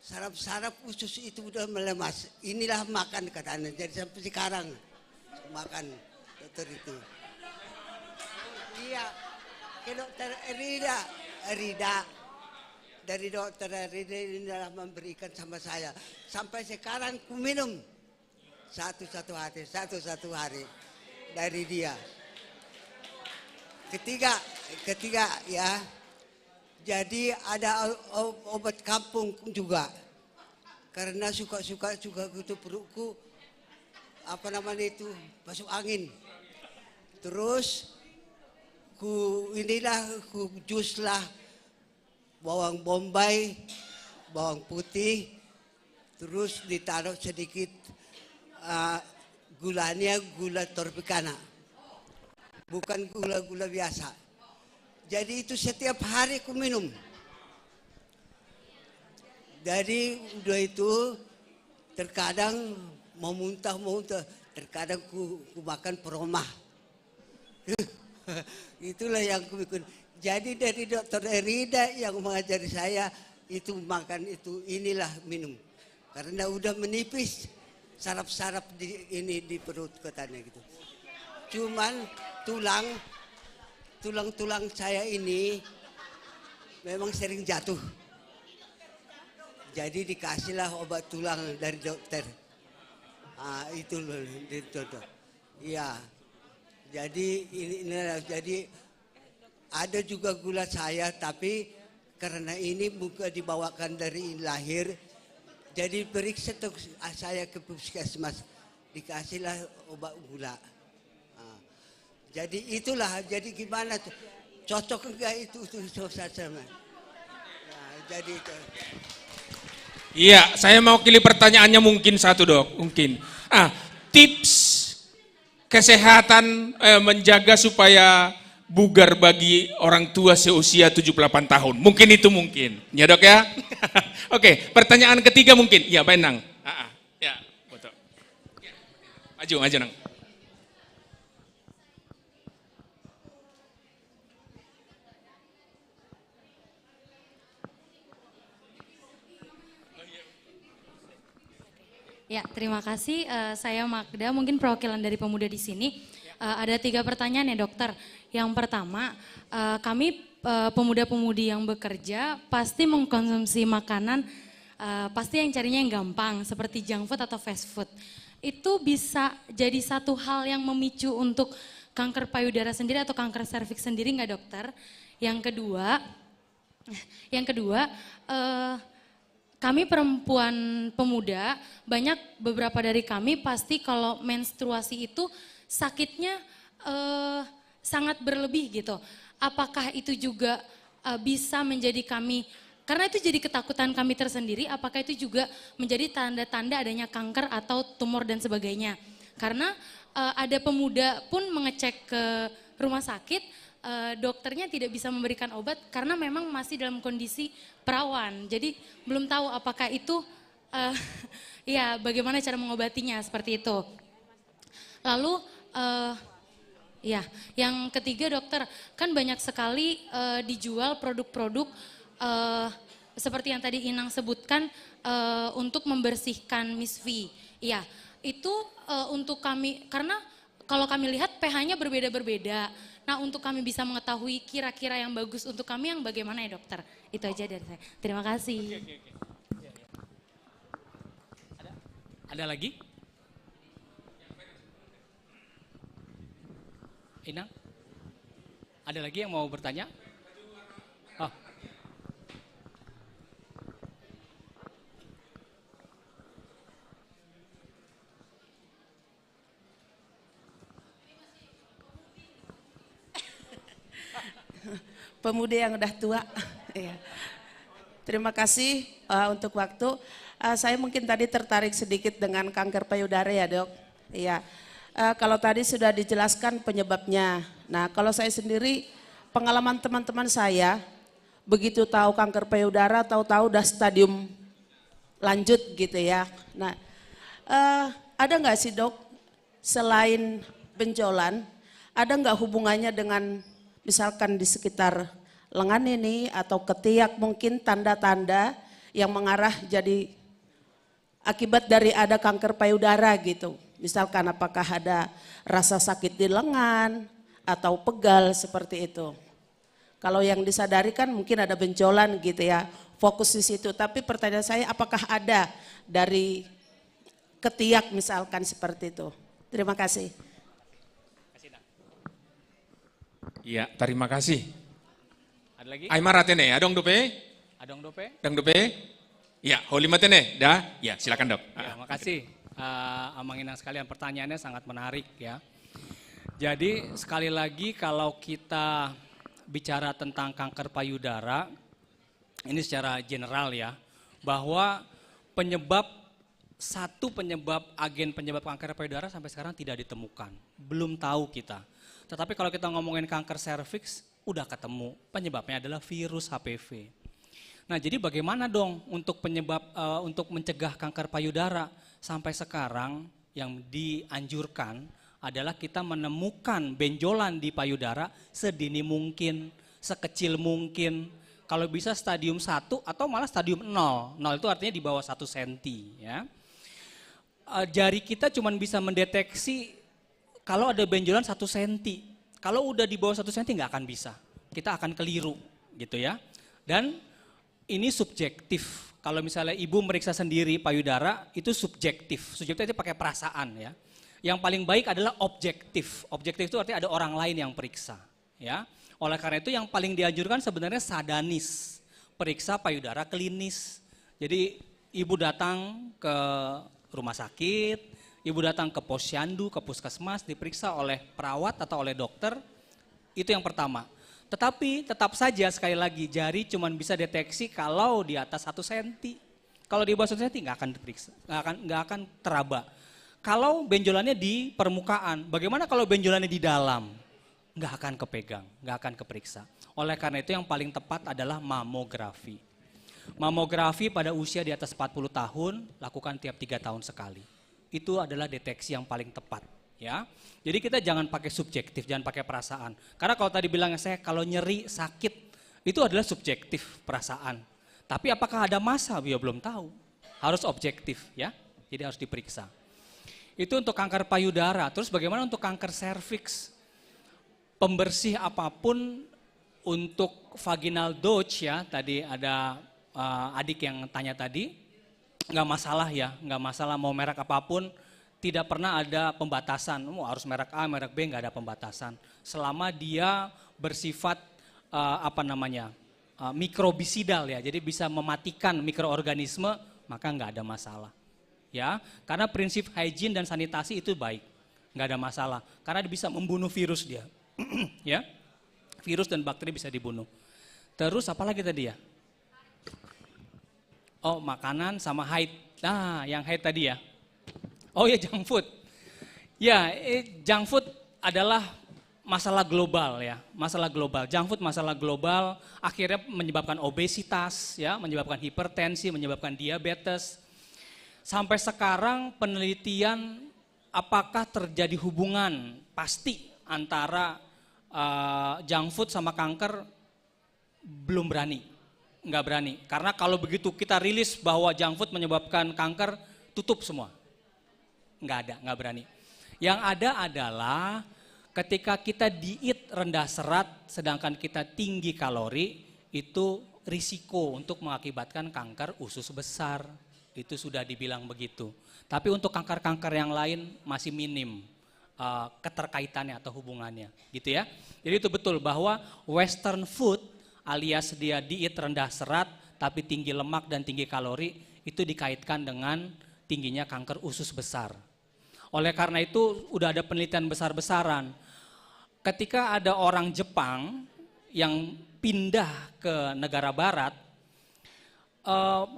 saraf-saraf usus itu udah melemas. Inilah makan katanya. Jadi sampai sekarang makan dokter itu. Iya, ke dokter Erida. Dari dokter Erida ini adalah memberikan sama saya. Sampai sekarang ku minum satu hari dari dia. Ketiga ya. Jadi ada obat kampung juga. Karena suka-suka juga gitu perutku apa namanya itu masuk angin. Terus ku jus lah bawang bombay, bawang putih, terus ditaruh sedikit gulanya gula Tropicana. Bukan gula-gula biasa. Jadi itu setiap hari ku minum. Jadi udah itu terkadang mau muntah, terkadang ku makan peromah. Itulah yang ku bikin. Jadi dari dokter Erida yang mengajari saya itu makan itu inilah minum. Karena udah menipis saraf-saraf di perut katanya gitu. Cuman tulang saya ini memang sering jatuh. Jadi dikasihlah obat tulang dari dokter. Itu loh dokter. Iya. Jadi jadi ada juga gula saya tapi karena ini bukan dibawakan dari lahir. Jadi periksa saya ke puskesmas dikasihlah obat gula. Jadi itulah, jadi gimana tuh, cocok enggak itu sama. Jadi itu. Iya, saya mau pilih pertanyaannya mungkin satu dok, mungkin. Tips kesehatan menjaga supaya bugar bagi orang tua seusia 78 tahun, mungkin itu mungkin, ya dok ya. Oke, pertanyaan ketiga mungkin, ya Benang. Ya, betul. Maju Nang. Ya, terima kasih. Saya Magda, mungkin perwakilan dari pemuda di sini. Ada 3 pertanyaan ya dokter. Yang pertama, kami pemuda-pemudi yang bekerja pasti mengkonsumsi makanan, pasti yang carinya yang gampang, seperti junk food atau fast food. Itu bisa jadi satu hal yang memicu untuk kanker payudara sendiri atau kanker serviks sendiri nggak dokter? Yang kedua, kami perempuan pemuda, beberapa dari kami pasti kalau menstruasi itu sakitnya sangat berlebih gitu. Apakah itu juga bisa menjadi kami, karena itu jadi ketakutan kami tersendiri, apakah itu juga menjadi tanda-tanda adanya kanker atau tumor dan sebagainya. Karena ada pemuda pun mengecek ke rumah sakit, dokternya tidak bisa memberikan obat karena memang masih dalam kondisi perawan. Jadi belum tahu apakah itu, ya bagaimana cara mengobatinya seperti itu. Lalu, ya yang ketiga dokter, kan banyak sekali dijual produk-produk seperti yang tadi Inang sebutkan untuk membersihkan misfi. Iya, itu untuk kami, karena kalau kami lihat pH-nya berbeda-berbeda. Nah untuk kami bisa mengetahui kira-kira yang bagus untuk kami yang bagaimana ya dokter? Itu aja dari saya. Terima kasih. Oke. Ada lagi? Inang? Ada lagi yang mau bertanya? Oh. Pemuda yang udah tua. Iya. Terima kasih untuk waktu. Saya mungkin tadi tertarik sedikit dengan kanker payudara ya dok. Iya. Kalau tadi sudah dijelaskan penyebabnya. Nah kalau saya sendiri pengalaman teman-teman saya begitu tahu kanker payudara tahu-tahu udah stadium lanjut gitu ya. Nah ada nggak sih dok selain benjolan ada nggak hubungannya dengan misalkan di sekitar lengan ini atau ketiak mungkin tanda-tanda yang mengarah jadi akibat dari ada kanker payudara gitu. Misalkan apakah ada rasa sakit di lengan atau pegal seperti itu. Kalau yang disadari kan mungkin ada benjolan gitu ya, fokus di situ. Tapi pertanyaan saya apakah ada dari ketiak misalkan seperti itu. Terima kasih. Iya, terima kasih. Ada lagi? Aymar atene, adong dope? Adong dope? Dong dope? Iya, holi matene, dah? Ya, silakan dok. Ya, makasih. Amang Inang sekalian, pertanyaannya sangat menarik ya. Jadi sekali lagi kalau kita bicara tentang kanker payudara, ini secara general ya, bahwa agen penyebab kanker payudara sampai sekarang tidak ditemukan, belum tahu kita. Tetapi kalau kita ngomongin kanker serviks, udah ketemu penyebabnya adalah virus HPV. Nah jadi bagaimana dong untuk untuk mencegah kanker payudara? Sampai sekarang yang dianjurkan adalah kita menemukan benjolan di payudara sedini mungkin, sekecil mungkin. Kalau bisa stadium 1 atau malah stadium 0. 0 itu artinya di bawah 1 cm. Ya. Jari kita cuma bisa mendeteksi kalau ada benjolan 1 cm. Kalau udah di bawah 1 cm nggak akan bisa. Kita akan keliru gitu ya. Dan ini subjektif. Kalau misalnya ibu meriksa sendiri payudara itu subjektif. Subjektif itu pakai perasaan ya. Yang paling baik adalah objektif. Objektif itu artinya ada orang lain yang periksa, ya. Oleh karena itu yang paling dianjurkan sebenarnya sadanis, periksa payudara klinis. Jadi ibu datang ke rumah sakit, ibu datang ke posyandu, ke puskesmas, diperiksa oleh perawat atau oleh dokter. Itu yang pertama. Tetapi tetap saja sekali lagi jari cuma bisa deteksi kalau di atas 1 cm. Kalau di bawah 1 cm nggak akan diperiksa, nggak akan teraba. Kalau benjolannya di permukaan, bagaimana kalau benjolannya di dalam? Nggak akan kepegang, nggak akan keperiksa. Oleh karena itu yang paling tepat adalah mamografi. Mamografi pada usia di atas 40 tahun, lakukan tiap 3 tahun sekali. Itu adalah deteksi yang paling tepat. Ya, jadi kita jangan pakai subjektif, jangan pakai perasaan. Karena kalau tadi bilangnya saya kalau nyeri, sakit, itu adalah subjektif perasaan. Tapi apakah ada masa? Ya belum tahu. Harus objektif ya, jadi harus diperiksa. Itu untuk kanker payudara. Terus bagaimana untuk kanker serviks? Pembersih apapun untuk vaginal douche ya, tadi ada adik yang tanya tadi, nggak masalah ya, nggak masalah mau merek apapun. Tidak pernah ada pembatasan, harus merek A, merek B, nggak ada pembatasan. Selama dia bersifat mikrobisidal ya, jadi bisa mematikan mikroorganisme, maka nggak ada masalah. Ya, karena prinsip hygiene dan sanitasi itu baik, nggak ada masalah. Karena bisa membunuh virus dia, ya, virus dan bakteri bisa dibunuh. Terus apa lagi tadi ya? Oh, makanan sama haid. Nah, yang haid tadi ya. Oh ya junk food. Ya, junk food adalah masalah global ya, masalah global. Junk food masalah global akhirnya menyebabkan obesitas ya, menyebabkan hipertensi, menyebabkan diabetes. Sampai sekarang penelitian apakah terjadi hubungan pasti antara junk food sama kanker belum berani, nggak berani. Karena kalau begitu kita rilis bahwa junk food menyebabkan kanker, tutup semua. Nggak berani. Yang ada adalah ketika kita diet rendah serat sedangkan kita tinggi kalori, itu risiko untuk mengakibatkan kanker usus besar. Itu sudah dibilang begitu. Tapi untuk kanker-kanker yang lain masih minim keterkaitannya atau hubungannya, gitu ya. Jadi itu betul bahwa western food alias dia diet rendah serat tapi tinggi lemak dan tinggi kalori itu dikaitkan dengan tingginya kanker usus besar. Oleh karena itu udah ada penelitian besar-besaran. Ketika ada orang Jepang yang pindah ke negara barat,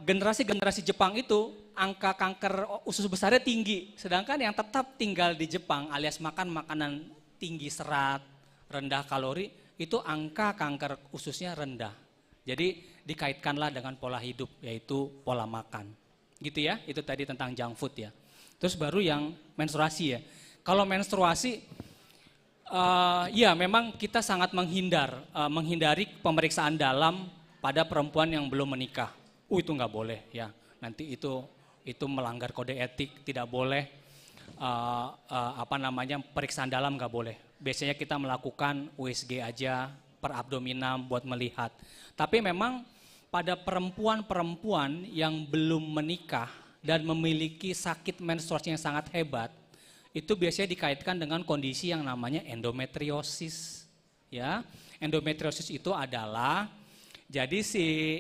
generasi-generasi Jepang itu angka kanker usus besarnya tinggi. Sedangkan yang tetap tinggal di Jepang alias makan makanan tinggi serat, rendah kalori, itu angka kanker ususnya rendah. Jadi dikaitkanlah dengan pola hidup, yaitu pola makan. Gitu ya, itu tadi tentang junk food ya. Terus baru yang menstruasi ya. Kalau menstruasi, ya memang kita sangat menghindari pemeriksaan dalam pada perempuan yang belum menikah. Itu nggak boleh ya. Nanti itu melanggar kode etik, tidak boleh periksaan dalam nggak boleh. Biasanya kita melakukan USG aja per abdominam buat melihat. Tapi memang pada perempuan-perempuan yang belum menikah dan memiliki sakit menstruasi yang sangat hebat, itu biasanya dikaitkan dengan kondisi yang namanya endometriosis. Ya, endometriosis itu adalah jadi si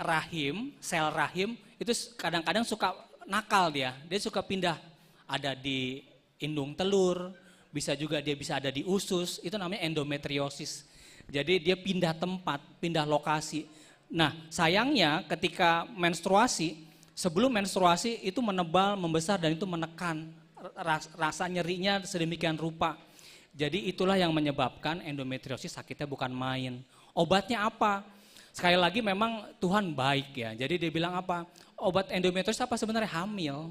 rahim, sel rahim itu kadang-kadang suka nakal dia suka pindah, ada di indung telur, bisa juga dia bisa ada di usus, itu namanya endometriosis. Jadi dia pindah tempat, pindah lokasi. Nah sayangnya ketika menstruasi, sebelum menstruasi itu menebal, membesar dan itu menekan, rasa nyerinya sedemikian rupa. Jadi itulah yang menyebabkan endometriosis sakitnya bukan main. Obatnya apa? Sekali lagi memang Tuhan baik ya, jadi dia bilang apa? Obat endometriosis apa sebenarnya? Hamil.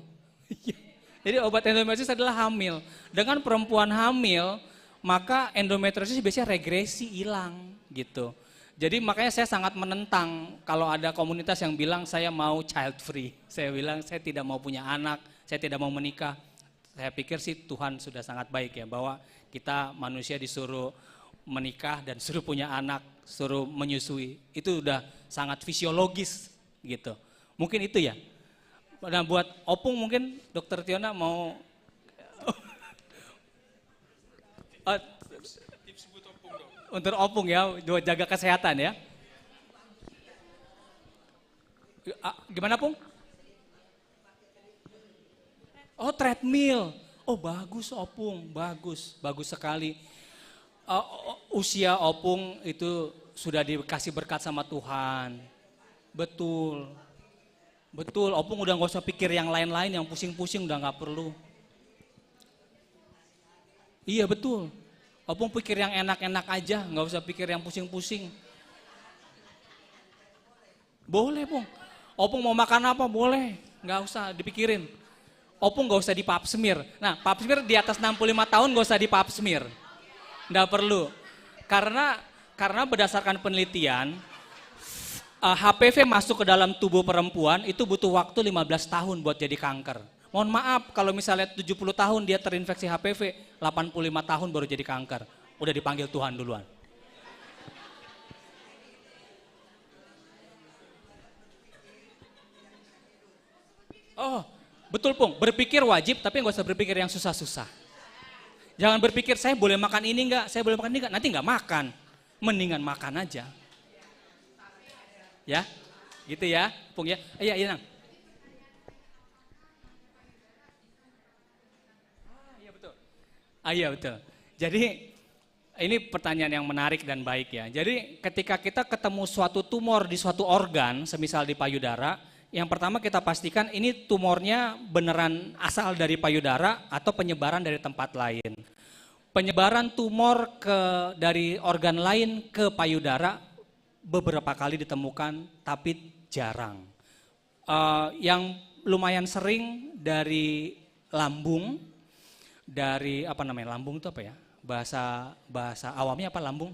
Jadi obat endometriosis adalah hamil. Dengan perempuan hamil, maka endometriosis biasanya regresi, hilang gitu. Jadi makanya saya sangat menentang kalau ada komunitas yang bilang saya mau child free. Saya bilang saya tidak mau punya anak, saya tidak mau menikah. Saya pikir sih Tuhan sudah sangat baik ya, bahwa kita manusia disuruh menikah dan suruh punya anak, suruh menyusui. Itu udah sangat fisiologis gitu. Mungkin itu ya. Nah buat Opung mungkin Dokter Tiona mau untuk Opung ya, jaga kesehatan ya. Gimana Pung? Oh treadmill, oh bagus Opung, bagus sekali. Usia Opung itu sudah dikasih berkat sama Tuhan, betul, Opung udah gak usah pikir yang lain-lain, yang pusing-pusing udah gak perlu. Iya betul. Opung pikir yang enak-enak aja, nggak usah pikir yang pusing-pusing. Boleh, Pung. Opung mau makan apa? Boleh, nggak usah dipikirin. Opung nggak usah di pap smear. Nah, pap smear di atas 65 tahun nggak usah di pap smear. Nggak perlu. Karena berdasarkan penelitian, HPV masuk ke dalam tubuh perempuan itu butuh waktu 15 tahun buat jadi kanker. Mohon maaf kalau misalnya 70 tahun dia terinfeksi HPV, 85 tahun baru jadi kanker. Udah dipanggil Tuhan duluan. Oh, betul Pung, berpikir wajib tapi nggak usah berpikir yang susah-susah. Jangan berpikir saya boleh makan ini enggak, saya boleh makan ini enggak, nanti enggak makan. Mendingan makan aja. Ya, gitu ya Pung ya. Iya Nang. Iya betul. Jadi ini pertanyaan yang menarik dan baik ya. Jadi ketika kita ketemu suatu tumor di suatu organ, semisal di payudara, Yang pertama kita pastikan ini tumornya beneran asal dari payudara atau penyebaran dari tempat lain. Penyebaran tumor dari organ lain ke payudara beberapa kali ditemukan, tapi jarang. Yang lumayan sering dari lambung, dari lambung itu apa ya? Bahasa awamnya apa lambung?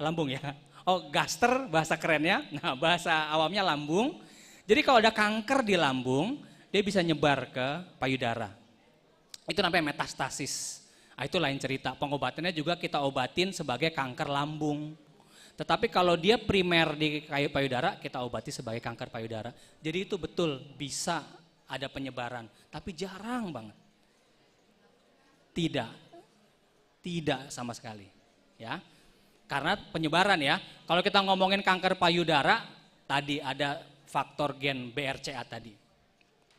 Lambung ya. Oh, gaster bahasa kerennya. Nah, bahasa awamnya lambung. Jadi kalau ada kanker di lambung, dia bisa nyebar ke payudara. Itu namanya metastasis. Nah, itu lain cerita. Pengobatannya juga kita obatin sebagai kanker lambung. Tetapi kalau dia primer di payudara, kita obati sebagai kanker payudara. Jadi itu betul bisa ada penyebaran, tapi jarang banget. Tidak sama sekali, ya. Karena penyebaran ya. Kalau kita ngomongin kanker payudara, tadi ada faktor gen BRCA tadi,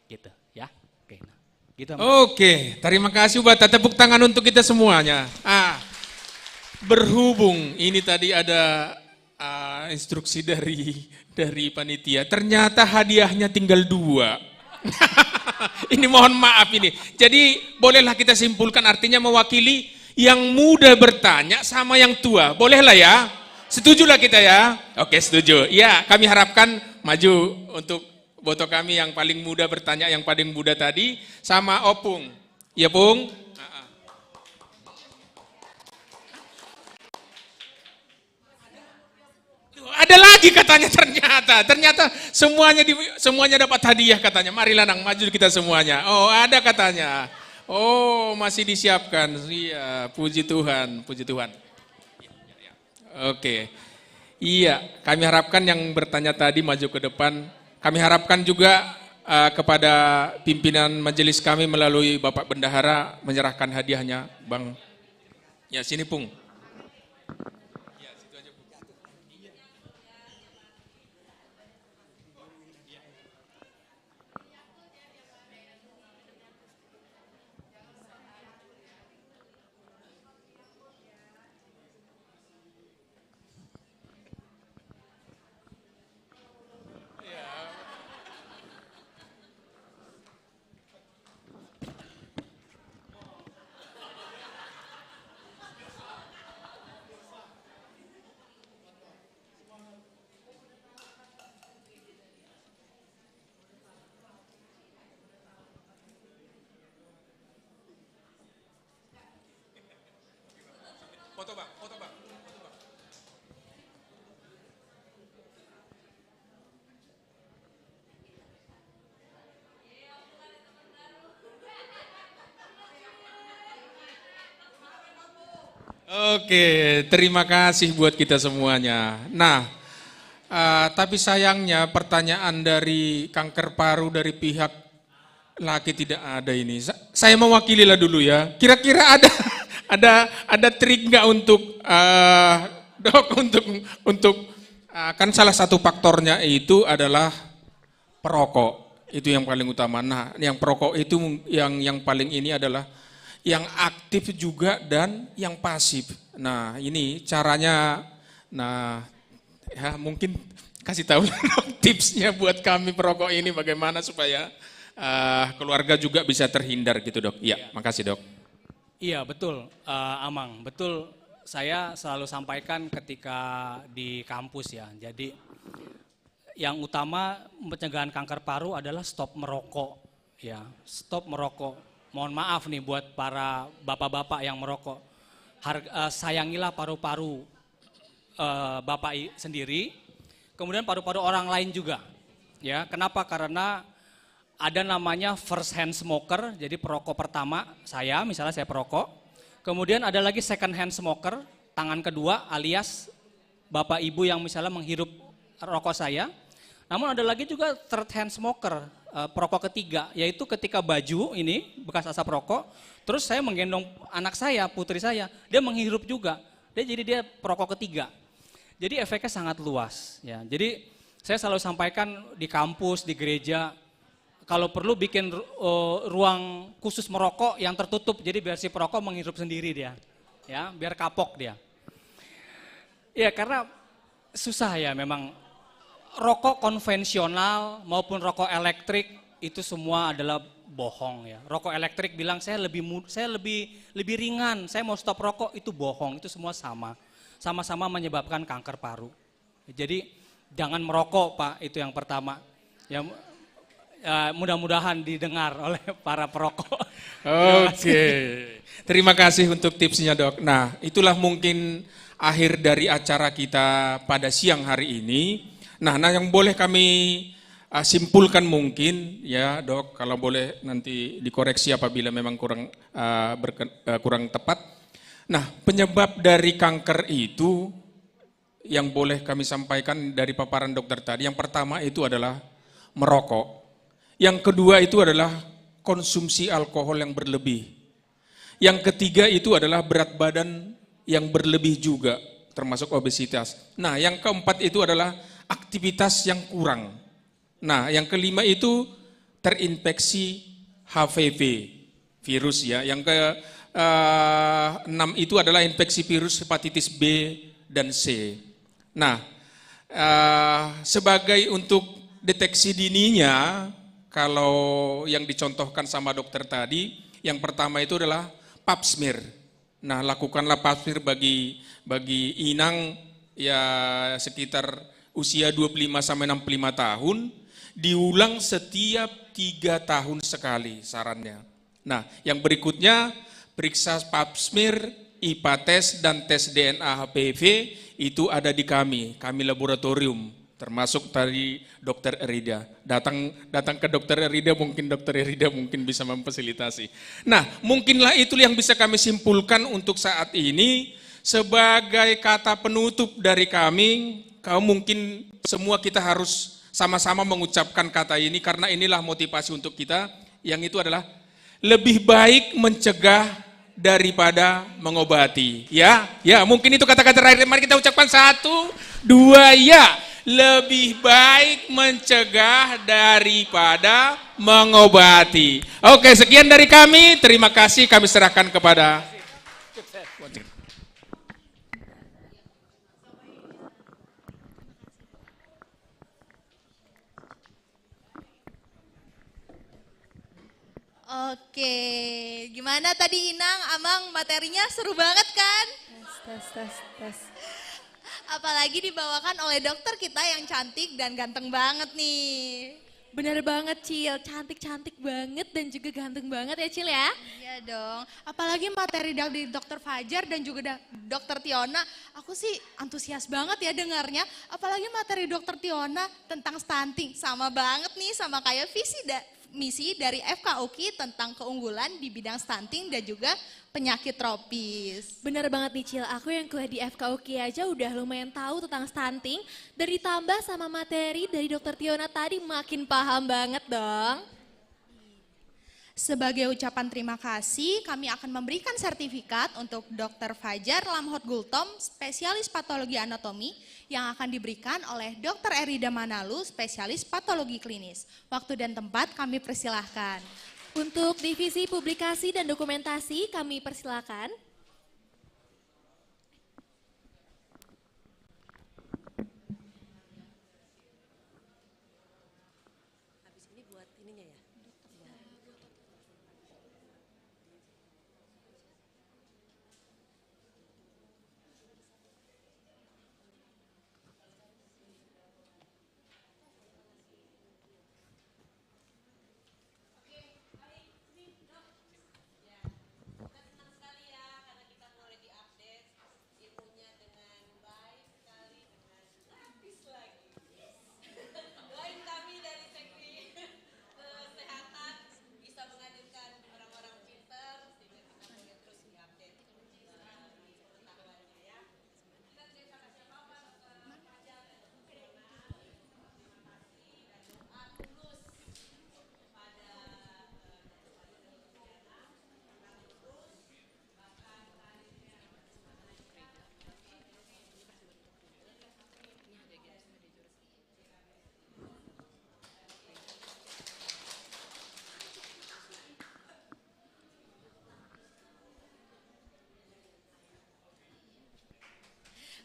gitu, ya. Oke, nah, gitu. Oke, terima kasih buat tepuk tangan untuk kita semuanya. Berhubung ini tadi ada instruksi dari panitia, ternyata hadiahnya tinggal 2. Ini mohon maaf ini. Jadi bolehlah kita simpulkan, artinya mewakili yang muda bertanya sama yang tua. Bolehlah ya? Setujulah kita ya? Oke, setuju. Ya, kami harapkan maju untuk foto kami yang paling muda bertanya, yang paling muda tadi, sama Opung. Ya, Pung? Ada lagi katanya ternyata semuanya dapat hadiah katanya. Mari Lanang, maju kita semuanya. Oh, ada katanya. Oh, masih disiapkan. Iya, puji Tuhan, puji Tuhan. Oke. Iya, kami harapkan yang bertanya tadi maju ke depan. Kami harapkan juga kepada pimpinan majelis kami melalui Bapak Bendahara menyerahkan hadiahnya, Bang. Ya, sini Pung. Foto Bang, foto Bang. Oke, terima kasih buat kita semuanya. Nah, tapi sayangnya pertanyaan dari kanker paru dari pihak laki tidak ada ini. Saya mewakililah dulu ya. Kira-kira ada trik nggak untuk dok untuk kan salah satu faktornya itu adalah perokok, itu yang paling utama. Nah, yang perokok itu yang paling ini adalah yang aktif juga dan yang pasif. Nah, ini caranya. Nah, ya mungkin kasih tahu tipsnya buat kami perokok ini bagaimana supaya keluarga juga bisa terhindar gitu dok. Iya, makasih dok. Iya betul, Amang, betul. Saya selalu sampaikan ketika di kampus ya. Jadi yang utama pencegahan kanker paru adalah stop merokok, ya. Stop merokok. Mohon maaf nih buat para bapak-bapak yang merokok. Sayangilah paru-paru bapak sendiri, kemudian paru-paru orang lain juga. Ya, kenapa? Karena ada namanya first hand smoker, jadi perokok pertama misalnya saya perokok. Kemudian ada lagi second hand smoker, tangan kedua alias bapak ibu yang misalnya menghirup rokok saya. Namun ada lagi juga third hand smoker, perokok ketiga, yaitu ketika baju ini bekas asap rokok, terus saya menggendong anak saya, putri saya, dia menghirup juga. Jadi dia perokok ketiga. Jadi efeknya sangat luas. Ya. Jadi saya selalu sampaikan di kampus, di gereja, kalau perlu bikin ruang khusus merokok yang tertutup, jadi biar si perokok menghirup sendiri dia, ya, biar kapok dia. Ya karena susah ya memang rokok konvensional maupun rokok elektrik itu semua adalah bohong ya. Rokok elektrik bilang saya lebih ringan, saya mau stop rokok, itu bohong, itu semua sama. Sama-sama menyebabkan kanker paru. Jadi jangan merokok Pak, itu yang pertama. Ya, mudah-mudahan didengar oleh para perokok. Oke, terima kasih untuk tipsnya dok. Nah, itulah mungkin akhir dari acara kita pada siang hari ini. Nah, yang boleh kami simpulkan mungkin ya dok, kalau boleh nanti dikoreksi apabila memang kurang tepat. Nah, penyebab dari kanker itu yang boleh kami sampaikan dari paparan dokter tadi, yang pertama itu adalah merokok. Yang kedua itu adalah konsumsi alkohol yang berlebih. Yang ketiga itu adalah berat badan yang berlebih juga, termasuk obesitas. Nah, yang keempat itu adalah aktivitas yang kurang. Nah, yang kelima itu terinfeksi HPV virus ya. Yang keenam itu adalah infeksi virus hepatitis B dan C. Nah, sebagai untuk deteksi dininya, kalau yang dicontohkan sama dokter tadi, yang pertama itu adalah pap smear. Nah, lakukanlah pap smear bagi inang ya sekitar usia 25 sampai 65 tahun, diulang setiap 3 tahun sekali sarannya. Nah, yang berikutnya periksa pap smear, IPA tes dan tes DNA HPV itu ada di kami laboratorium, termasuk tadi dokter Erida. Datang ke dokter Erida, mungkin dokter Erida mungkin bisa memfasilitasi. Nah, mungkinlah itu yang bisa kami simpulkan untuk saat ini. Sebagai kata penutup dari kami, mungkin semua kita harus sama-sama mengucapkan kata ini, karena inilah motivasi untuk kita, yang itu adalah lebih baik mencegah daripada mengobati. Ya, mungkin itu kata-kata terakhir. Mari kita ucapkan 1, 2, ya. Lebih baik mencegah daripada mengobati. Oke, sekian dari kami. Terima kasih, kami serahkan kepada Oke, gimana tadi Inang, Amang, materinya seru banget kan? Tes. Apalagi dibawakan oleh dokter kita yang cantik dan ganteng banget nih. Bener banget Cil, cantik-cantik banget dan juga ganteng banget ya Cil ya. Iya dong, apalagi materi dari dokter Fajar dan juga dokter Tiona, aku sih antusias banget ya dengarnya. Apalagi materi dokter Tiona tentang stunting, sama banget nih sama kayak misi dari FKUKI tentang keunggulan di bidang stunting dan juga penyakit tropis. Bener banget nih Cil, aku yang kuliah di FKUKI aja udah lumayan tahu tentang stunting. Dan ditambah sama materi dari dokter Tiona tadi makin paham banget dong. Sebagai ucapan terima kasih, kami akan memberikan sertifikat untuk Dr. Fajar Lamhot Gultom, spesialis patologi anatomi, yang akan diberikan oleh Dr. Erida Manalu, spesialis patologi klinis. Waktu dan tempat kami persilahkan. Untuk divisi publikasi dan dokumentasi kami persilahkan.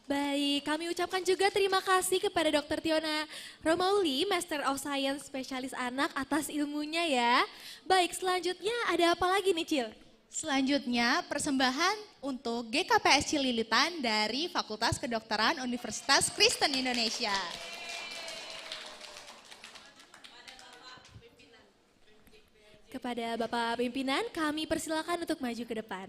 Baik, kami ucapkan juga terima kasih kepada Dr. Tiona Romauli, Master of Science spesialis anak atas ilmunya ya. Baik, selanjutnya ada apa lagi nih Cil? Selanjutnya persembahan untuk GKPS Cililitan dari Fakultas Kedokteran Universitas Kristen Indonesia. Kepada Bapak Pimpinan, kami persilakan untuk maju ke depan.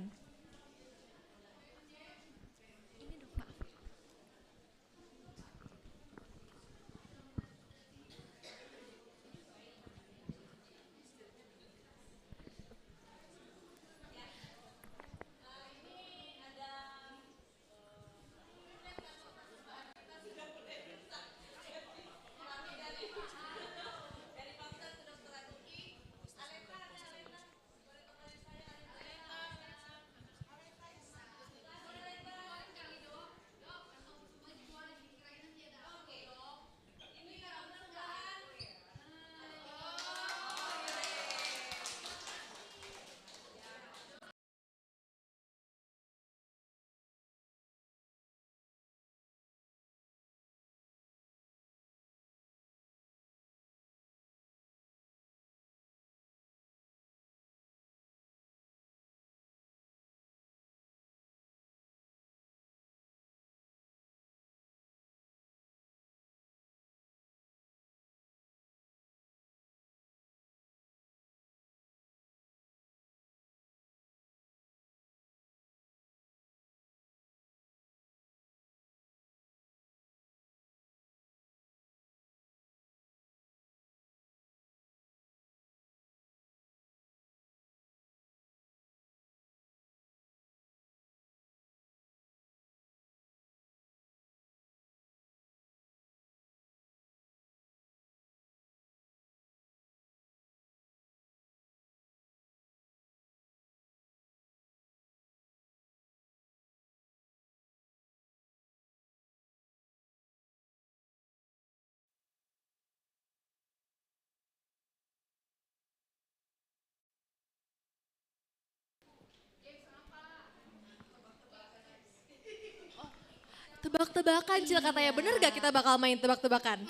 Tebak-tebakan Cil katanya, bener gak kita bakal main tebak-tebakan?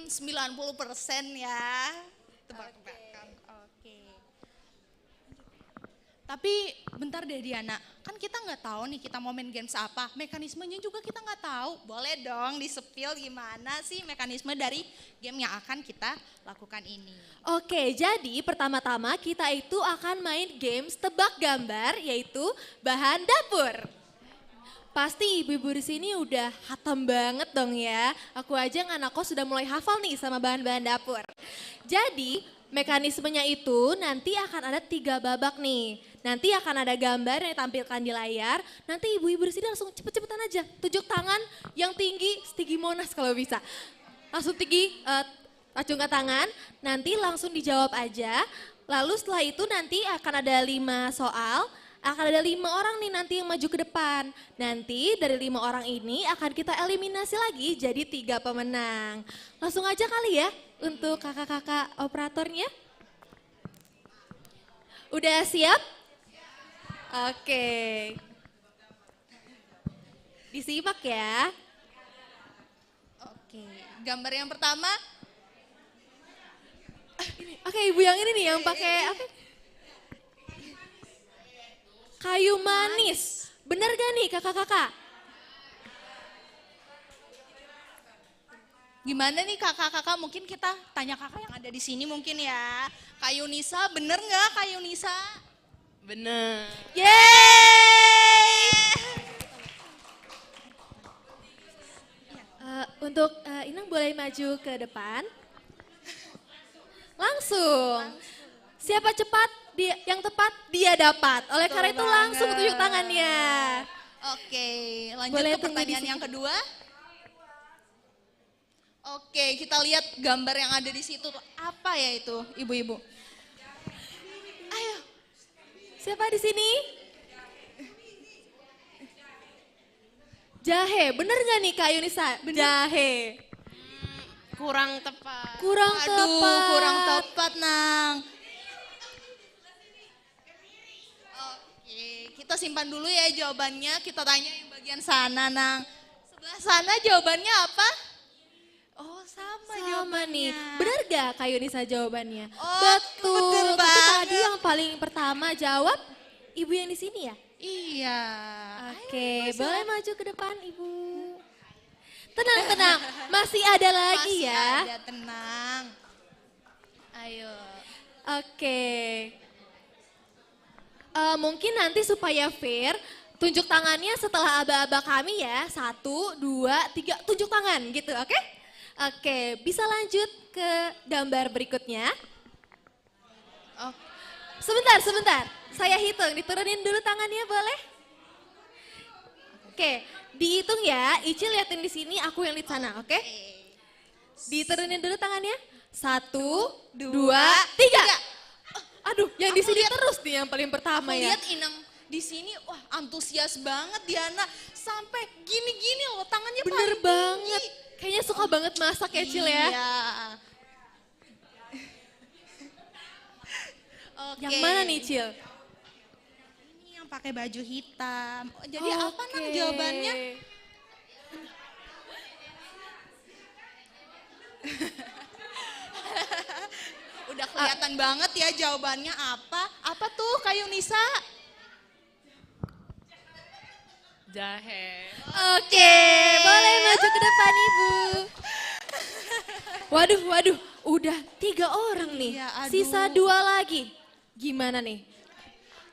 90% ya. Tebak-tebakan. Oke. Tapi bentar deh Diana, kan kita nggak tahu nih kita mau main games apa, mekanismenya juga kita nggak tahu. Boleh dong di-spill gimana sih mekanisme dari game yang akan kita lakukan ini. Oke, jadi pertama-tama kita itu akan main games tebak gambar, yaitu bahan dapur. Pasti ibu-ibu di sini udah hatam banget dong ya. Aku aja anak kos sudah mulai hafal nih sama bahan-bahan dapur. Jadi mekanismenya itu nanti akan ada 3 babak nih. Nanti akan ada gambar yang ditampilkan di layar. Nanti ibu-ibu di sini langsung cepet-cepetan aja. Tunjuk tangan yang tinggi, setinggi Monas kalau bisa. Langsung tinggi, acungkan tangan. Nanti langsung dijawab aja. Lalu setelah itu nanti akan ada 5 soal. Akan ada 5 orang nih nanti yang maju ke depan. Nanti dari 5 orang ini akan kita eliminasi lagi jadi 3 pemenang. Langsung aja kali ya untuk kakak-kakak operatornya. Udah siap? Oke. Disimak ya. Oke, gambar yang pertama. Oke, ibu yang ini nih yang pakai apa? Kayu manis. Bener gak nih kakak-kakak? Gimana nih kakak-kakak, mungkin kita tanya kakak yang ada di sini mungkin ya. Kayu Nisa, bener nggak Kayu Nisa? Bener. Yeay! Untuk Inang boleh maju ke depan. Langsung. Siapa cepat, yang tepat dia dapat. Oleh karena itu langsung tunjuk tangannya. Oke, lanjut Boleh ke pertanyaan yang kedua. Oke, kita lihat gambar yang ada di situ. Apa ya itu, ibu-ibu? Ayo. Siapa di sini? Jahe, bener gak nih Kak Yunisa? Jahe. Kurang tepat. Kurang tepat. Aduh, kurang tepat, Nang. Oke, kita simpan dulu ya jawabannya. Kita tanya yang bagian sana, Nang. Sebelah sana jawabannya apa? Oh sama Sama jawabannya. nih. Benar gak Kak Yunisa jawabannya? Oh, Betul. betul Tapi tadi banget. yang paling pertama jawab ibu yang di sini ya? Iya. Oke, boleh maju ke depan Ibu. Tenang, masih ada lagi Masih ya. ada, tenang. Ayo. Oke. Mungkin nanti supaya fair, tunjuk tangannya setelah aba-aba kami ya. 1, 2, 3, tunjuk tangan gitu, oke? Oke, bisa lanjut ke gambar berikutnya. Oh, Sebentar. Saya hitung, diturunin dulu tangannya boleh? Oke, dihitung ya. Icil liatin di sini, aku yang di sana, oke? Diturunin dulu tangannya. 1, 2, 3. Aduh, yang di sini terus nih yang paling pertama aku ya. lihat Inang di sini, wah antusias banget Diana. Sampai gini-gini loh, tangannya Bener paling banget. tinggi. Kayaknya suka banget masak ya Cil ya. Iya. Yang mana nih Cil? Ini yang pakai baju hitam. Oh, jadi apa Nang jawabannya? Udah kelihatan banget ya jawabannya apa. Apa tuh Kak Yunisa? Jahe. Oke, boleh maju ke depan Ibu. Waduh, udah 3 orang nih. Iya, aduh. Sisa 2 lagi. Gimana nih?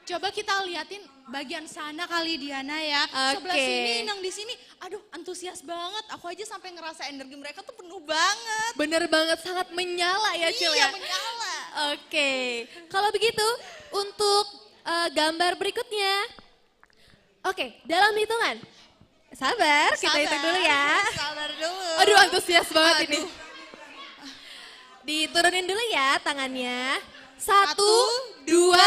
Coba kita liatin bagian sana kali Diana ya. Sebelah Oke. sini, Nang di sini. Aduh, antusias banget. Aku aja sampai ngerasa energi mereka tuh penuh banget. Bener banget, sangat menyala ya Cil Iya, ya. menyala. Oke, kalau begitu untuk gambar berikutnya. Oke, dalam hitungan. Sabar, kita hitung dulu ya. Sabar dulu. Aduh, antusias banget ini. Diturunin dulu ya tangannya. 1, 2, 3.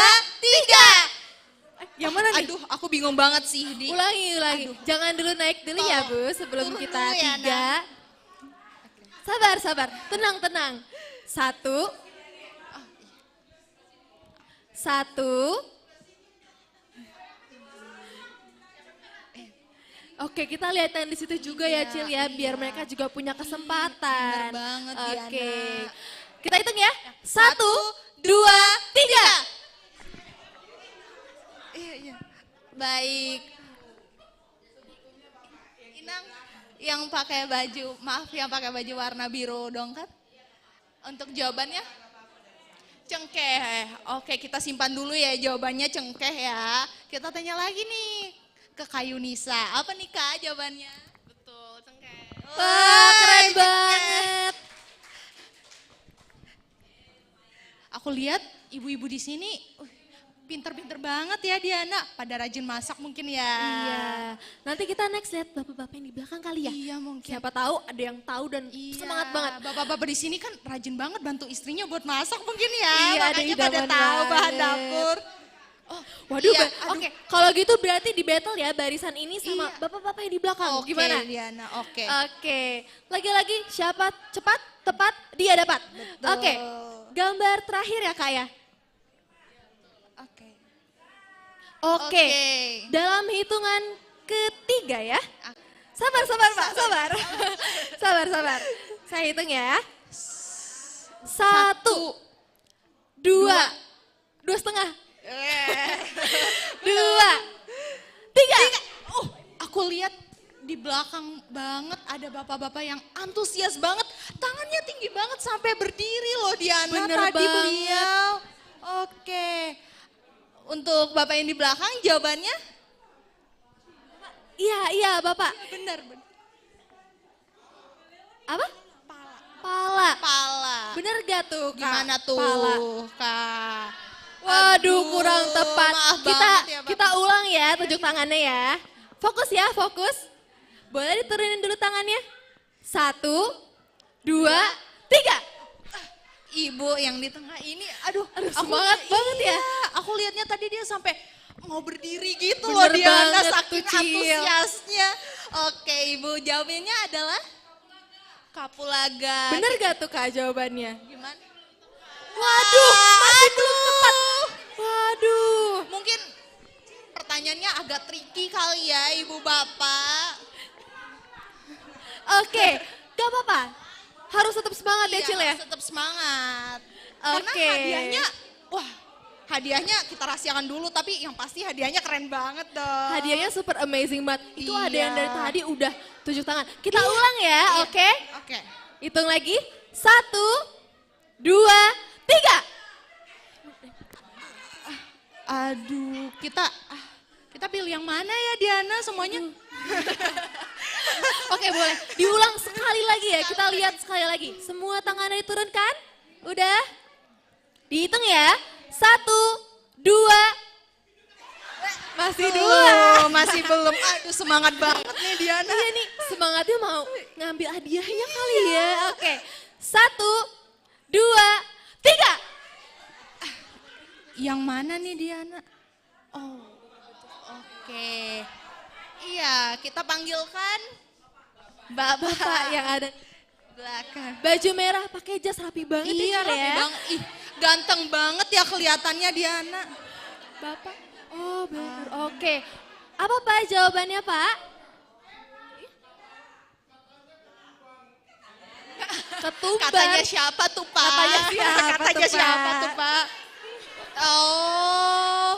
Yang mana nih? Aduh, aku bingung banget sih. Ulangi. Jangan dulu naik dulu ya Bu, sebelum Turun kita dulu ya, 3. Sabar. Tenang. 1. Oke, kita lihat yang di situ juga ya Cil ya, biar mereka juga punya kesempatan. Bener banget, Oke. Diana. Kita hitung ya. 1, 2, 3. Iya. Baik. Inang yang pakai baju, yang pakai baju warna biru dong kan? Untuk jawabannya? Cengkeh. Oke, kita simpan dulu ya jawabannya cengkeh ya. Kita tanya lagi nih ke Kak Yunisa. Apa nih Kak jawabannya? Betul, cengkeh. Wah, keren banget. Aku lihat ibu-ibu di sini pinter-pinter banget ya Diana. Pada rajin masak mungkin ya. Iya. Nanti kita next lihat bapak-bapak yang di belakang kali ya. Iya mungkin. Siapa tahu ada yang tahu dan semangat banget. Bapak-bapak di sini kan rajin banget bantu istrinya buat masak mungkin ya. Iya, ada Makanya pada idaman tahu bahan banget. dapur. Waduh, Iya, oke. Kalau gitu berarti di battle ya barisan ini sama Iya. bapak-bapak yang di belakang. Oke, Gimana? Diana, oke. Oke. Lagi-lagi siapa cepat, tepat, dia dapat. Oke. Gambar terakhir ya Kak ya. Oke. Oke. Dalam hitungan ketiga ya. Sabar Pak, sabar. sabar. Saya hitung ya. 1, 2, 2,5. 2, 3. Oh, aku lihat di belakang banget ada bapak-bapak yang antusias banget. Tangannya tinggi banget sampai berdiri loh Diana Bener tadi banget. beliau. Oke. Untuk bapak yang di belakang jawabannya? Iya Bapak. Benar. Apa? Pala. Bener gak tuh Kak? Gimana tuh Pala. Kak? Waduh, kurang tepat. maaf Kita banget ya, Bapak. kita ulang ya tunjuk tangannya ya. Fokus ya, fokus. Boleh diturunin dulu tangannya. 1, 2, 3. Ibu yang di tengah ini, aduh, semangat banget ya. Aku lihatnya tadi dia sampai mau berdiri gitu Bener loh Diana banget saking tuh, Cil. antusiasnya. Oke, Ibu jawabannya adalah kapulaga. Bener gak tuh Kak jawabannya? Gimana? Waduh, masih belum tepat. Waduh. Mungkin pertanyaannya agak tricky kali ya Ibu Bapak. Oke, gak apa-apa. Harus tetap semangat ya, Iya, Cil ya? harus tetap semangat. Oke. Karena hadiahnya, wah hadiahnya kita rahasiakan dulu, tapi yang pasti hadiahnya keren banget dong. Hadiahnya super amazing banget. Itu ada yang dari Iya. tadi udah tunjuk tangan. Kita ulang ya, oke? Oke. Hitung lagi. 1, 2, 3. Aduh, kita pilih yang mana ya Diana semuanya? Oke, boleh. Diulang sekali lagi ya. Kita lihat sekali lagi. Semua tangannya diturunkan. Udah? Dihitung ya. 1, 2. Masih 2. Masih belum. Aduh, semangat banget nih Diana. Iya nih, semangatnya mau ngambil hadiahnya kali ya. Oke. 1, 2, 3. Yang mana nih Diana? Oh, oke. Iya, kita panggilkan Bapak yang ada belakang. baju merah pakai jas rapi banget Iya, ya, Cil rapi ya. banget. Ih, ganteng banget ya kelihatannya Diana. Bapak. Oh, benar. Oke. Apa Pak jawabannya, Pak? Ketumbar. Katanya siapa tuh Pak? Katanya siapa Katanya tuh, Pak? siapa tuh Pak? Oh.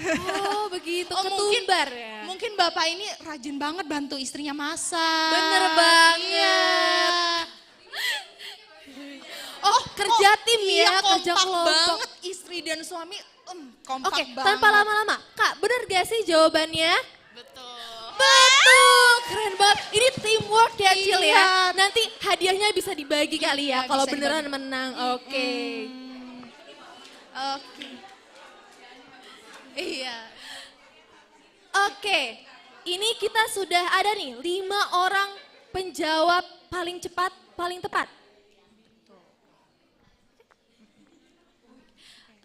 Oh, begitu. Oh, Ketumbar ya. Mungkin Bapak ini rajin banget bantu istrinya masak. Bener banget. Oh, kerja tim iya, ya, kerja kompak kelompok. banget istri dan suami. Kompak Oke, banget. tanpa lama-lama. Kak, bener gak sih jawabannya? Betul, keren banget. Ini teamwork ya, Cil ya. Iya. Nanti hadiahnya bisa dibagi kali ya, Iya, kalau bisa beneran dibagi. menang. Oke. Oke. Iya. Oke, ini kita sudah ada nih 5 orang penjawab paling cepat, paling tepat.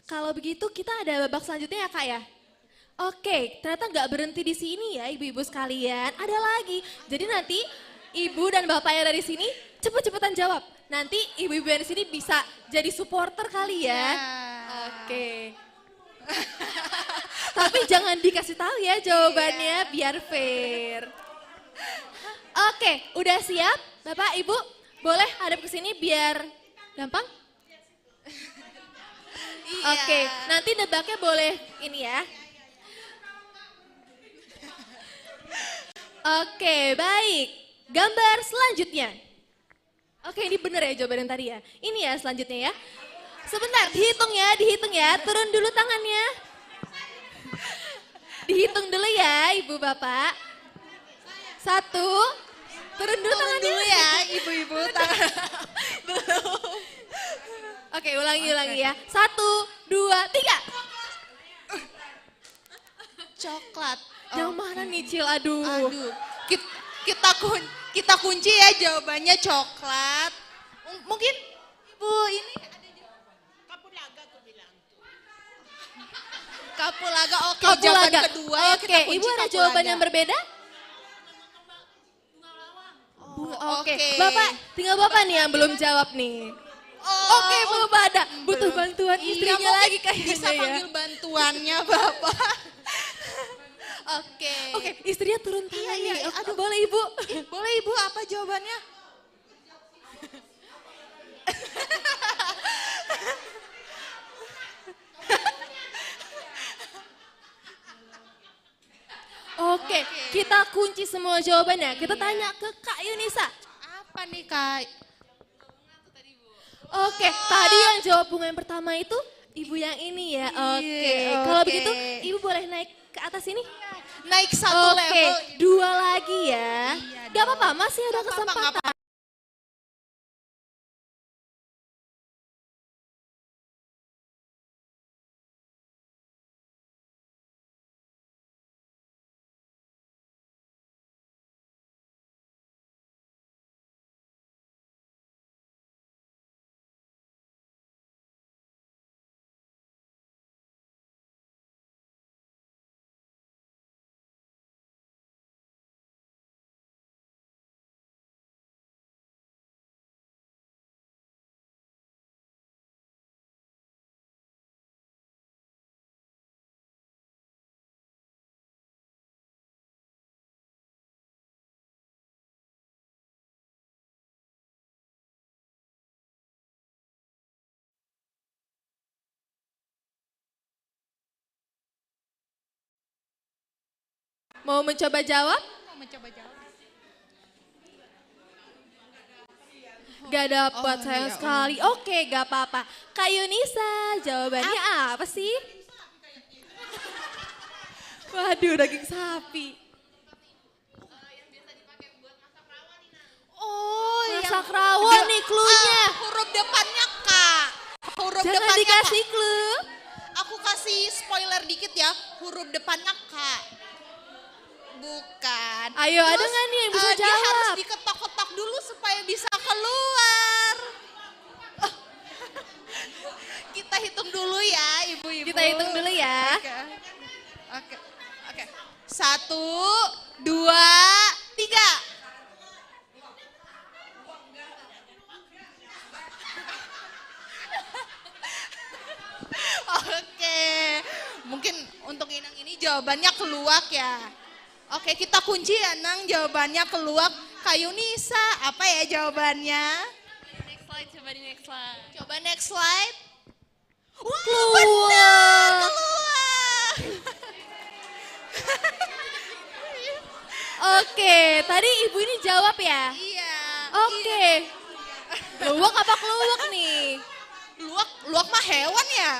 Kalau begitu kita ada babak selanjutnya ya Kak ya? Oke, ternyata nggak berhenti di sini ya ibu-ibu sekalian, ada lagi. Jadi nanti ibu dan bapak yang dari sini cepet-cepetan jawab. Nanti ibu-ibu yang di sini bisa jadi supporter kali ya. Oke. Tapi jangan dikasih tahu ya jawabannya biar fair. Oke, udah siap? Bapak, Ibu, boleh hadap ke sini biar gampang? Oke, nanti nebaknya boleh ini ya. Oke, baik. Gambar selanjutnya. Oke, ini bener ya jawaban yang tadi ya. Ini ya selanjutnya ya. Sebentar, dihitung ya. Turun dulu tangannya. Dihitung dulu ya, Ibu Bapak. 1, turun dulu tangannya. Dulu ya, ibu-ibu. Belum. Oke, ulangi ya. 1, 2, 3. Coklat. Yang mana nih, Cil? Aduh. Kita kunci ya jawabannya coklat. Mungkin Ibu ini ada Kapulaga aku bilang tuh. Kapulaga, oke. Jawaban Kapulaga. kedua ya kita Oke, kunci Ibu ada Kapulaga. jawaban yang berbeda? Oke, Bapak, tinggal Bapak nih yang belum jawab nih. Oke, belum ada. Butuh bantuan istrinya mungkin lagi kayaknya bisa ya. panggil bantuannya Bapak. Oke. Oke, istrinya turun tangan Iya, nih. iya. Aduh, boleh Ibu? Boleh Ibu apa jawabannya? Oke, kita kunci semua jawabannya. Kita tanya ke Kak Yunisa. Apa nih Kak? Oke, tadi yang jawab bunga yang pertama itu ibu yang ini ya. Oke, kalau oke. begitu ibu boleh naik ke atas ini? Naik satu Oke, level. 2 lagi ya. Gak apa-apa, masih ada kesempatan. Mau mencoba jawab? Mau mencoba jawab? Gak dapat Oh, sayang iya, sekali. Oke, gak apa-apa. Kak Yunisa, jawabannya apa sih? Waduh, daging sapi. Oh, Masak rawon nih cluenya. Huruf depannya K. Huruf Jangan depannya dikasih K. clue. Aku kasih spoiler dikit ya. Huruf depannya K. Bukan. Ayo, ada nggak nih yang bisa Dia harus jawab? diketok-ketok dulu supaya bisa keluar. Kita hitung dulu ya, ibu-ibu. Kita hitung dulu ya. Oke. 1, 2, 3. Oke, mungkin untuk Inang ini jawabannya keluak ya. Oke, kita kunci ya Nang, jawabannya keluak. Kak Yunisa, apa ya jawabannya? Next slide, coba di next slide. Coba next slide. Wah, Keluak. benar, keluak. Oke, tadi ibu ini jawab ya? Iya. Oke. Luwak apa keluak nih? Luwak mah hewan ya?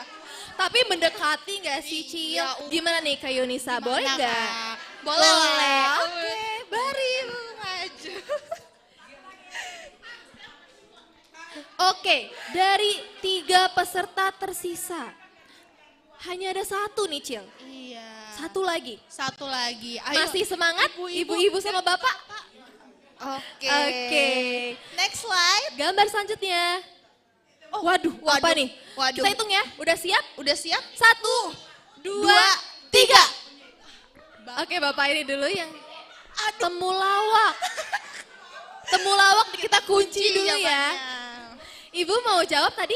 Tapi mendekati nggak sih Cil? Gimana nih Kak Yunisa, boleh Gimana, nggak? Kak? Boleh lah. Oke, bari. Maju. Oke, dari 3 peserta tersisa, hanya ada 1 nih Cil. Iya. 1 lagi. 1 lagi. Ayo. Masih semangat ibu-ibu sama bapak? Oke. Oke. Next slide. Gambar selanjutnya. Waduh, apa nih? Waduh. Kita hitung ya. Udah siap? Udah siap? 1, 2, 3. Oke, bapak ini dulu yang temulawak. Temulawak kita kunci dulu ya. Ibu mau jawab tadi?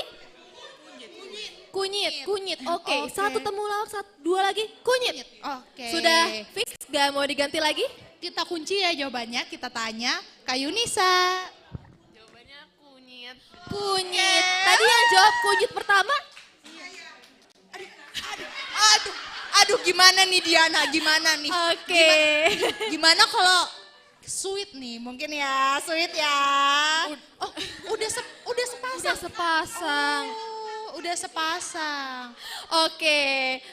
Kunyit. Oke, 1 temulawak, 2 lagi kunyit. Oke. Sudah fix? Gak mau diganti lagi? Kita kunci ya jawabannya. Kita tanya Kak Yunisa. Jawabannya kunyit. Kunyit. Tadi yang jawab kunyit pertama? Aduh, gimana nih Diana? Gimana nih? Oke. Gimana kalau sweet nih? Mungkin ya, sweet ya. Udah sepasang. Udah sepasang. Udah sepasang. Oke,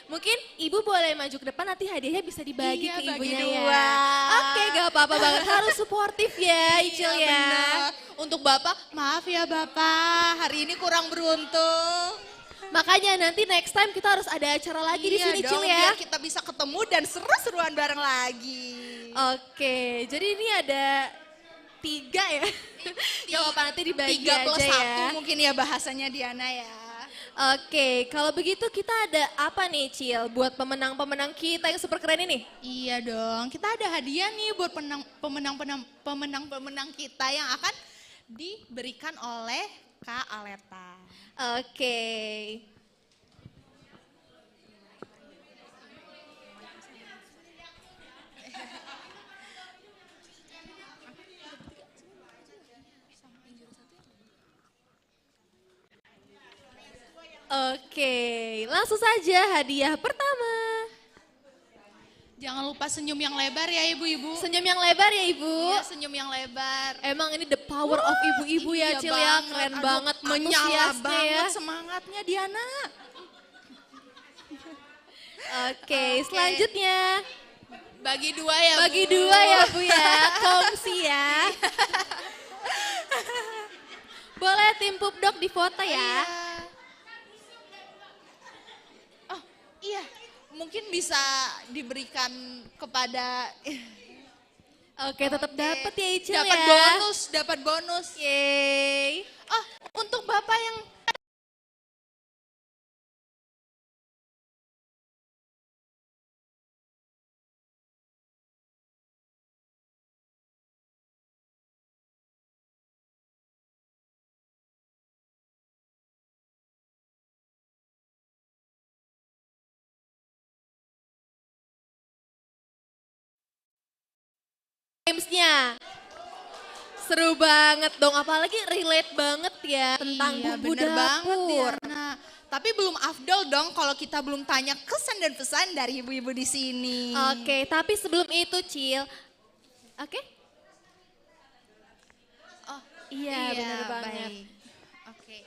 mungkin ibu boleh maju ke depan, nanti hadiahnya bisa dibagi Iya, ke bagi ibunya 2. ya. Oke, gak apa-apa banget, harus suportif ya Icil ya. Bener. Untuk Bapak, maaf ya Bapak, hari ini kurang beruntung. Makanya nanti next time kita harus ada acara lagi di sini dong, Cil ya. biar kita bisa ketemu dan seru-seruan bareng lagi. Oke, jadi ini ada 3 ya. Gak apa-apa nanti dibagi 3 plus aja 1 ya. mungkin ya bahasanya Diana ya. Oke, kalau begitu kita ada apa nih Cil buat pemenang-pemenang kita yang super keren ini? Iya dong, kita ada hadiah nih buat pemenang-pemenang kita yang akan diberikan oleh Kak Aleta. Oke. Oke, langsung saja hadiah pertama. Jangan lupa senyum yang lebar ya ibu-ibu. Senyum yang lebar ya ibu. Iya, senyum yang lebar. Emang ini the power of ibu-ibu ya Iya Cil ya, keren Aduh, banget, menyala antusiasnya banget ya. semangatnya Diana. Oke, selanjutnya. Bagi 2 ya Bu. Bagi 2 ya Bu ya, kongsi ya. Boleh tim Pupdok difoto ya. Oh iya, mungkin bisa diberikan kepada... Oke, tetap dapat ya Icil ya. Dapat bonus. Yeay. Oh, untuk Bapak yang Gamesnya. Seru banget dong, apalagi relate banget ya tentang Iya, bumbu bener banget dapur. Diana. Tapi belum afdol dong kalau kita belum tanya kesan dan pesan dari ibu-ibu di sini. Oke, tapi sebelum itu Cil. Oke? Oh, Iya, benar banget. Baik. Oke.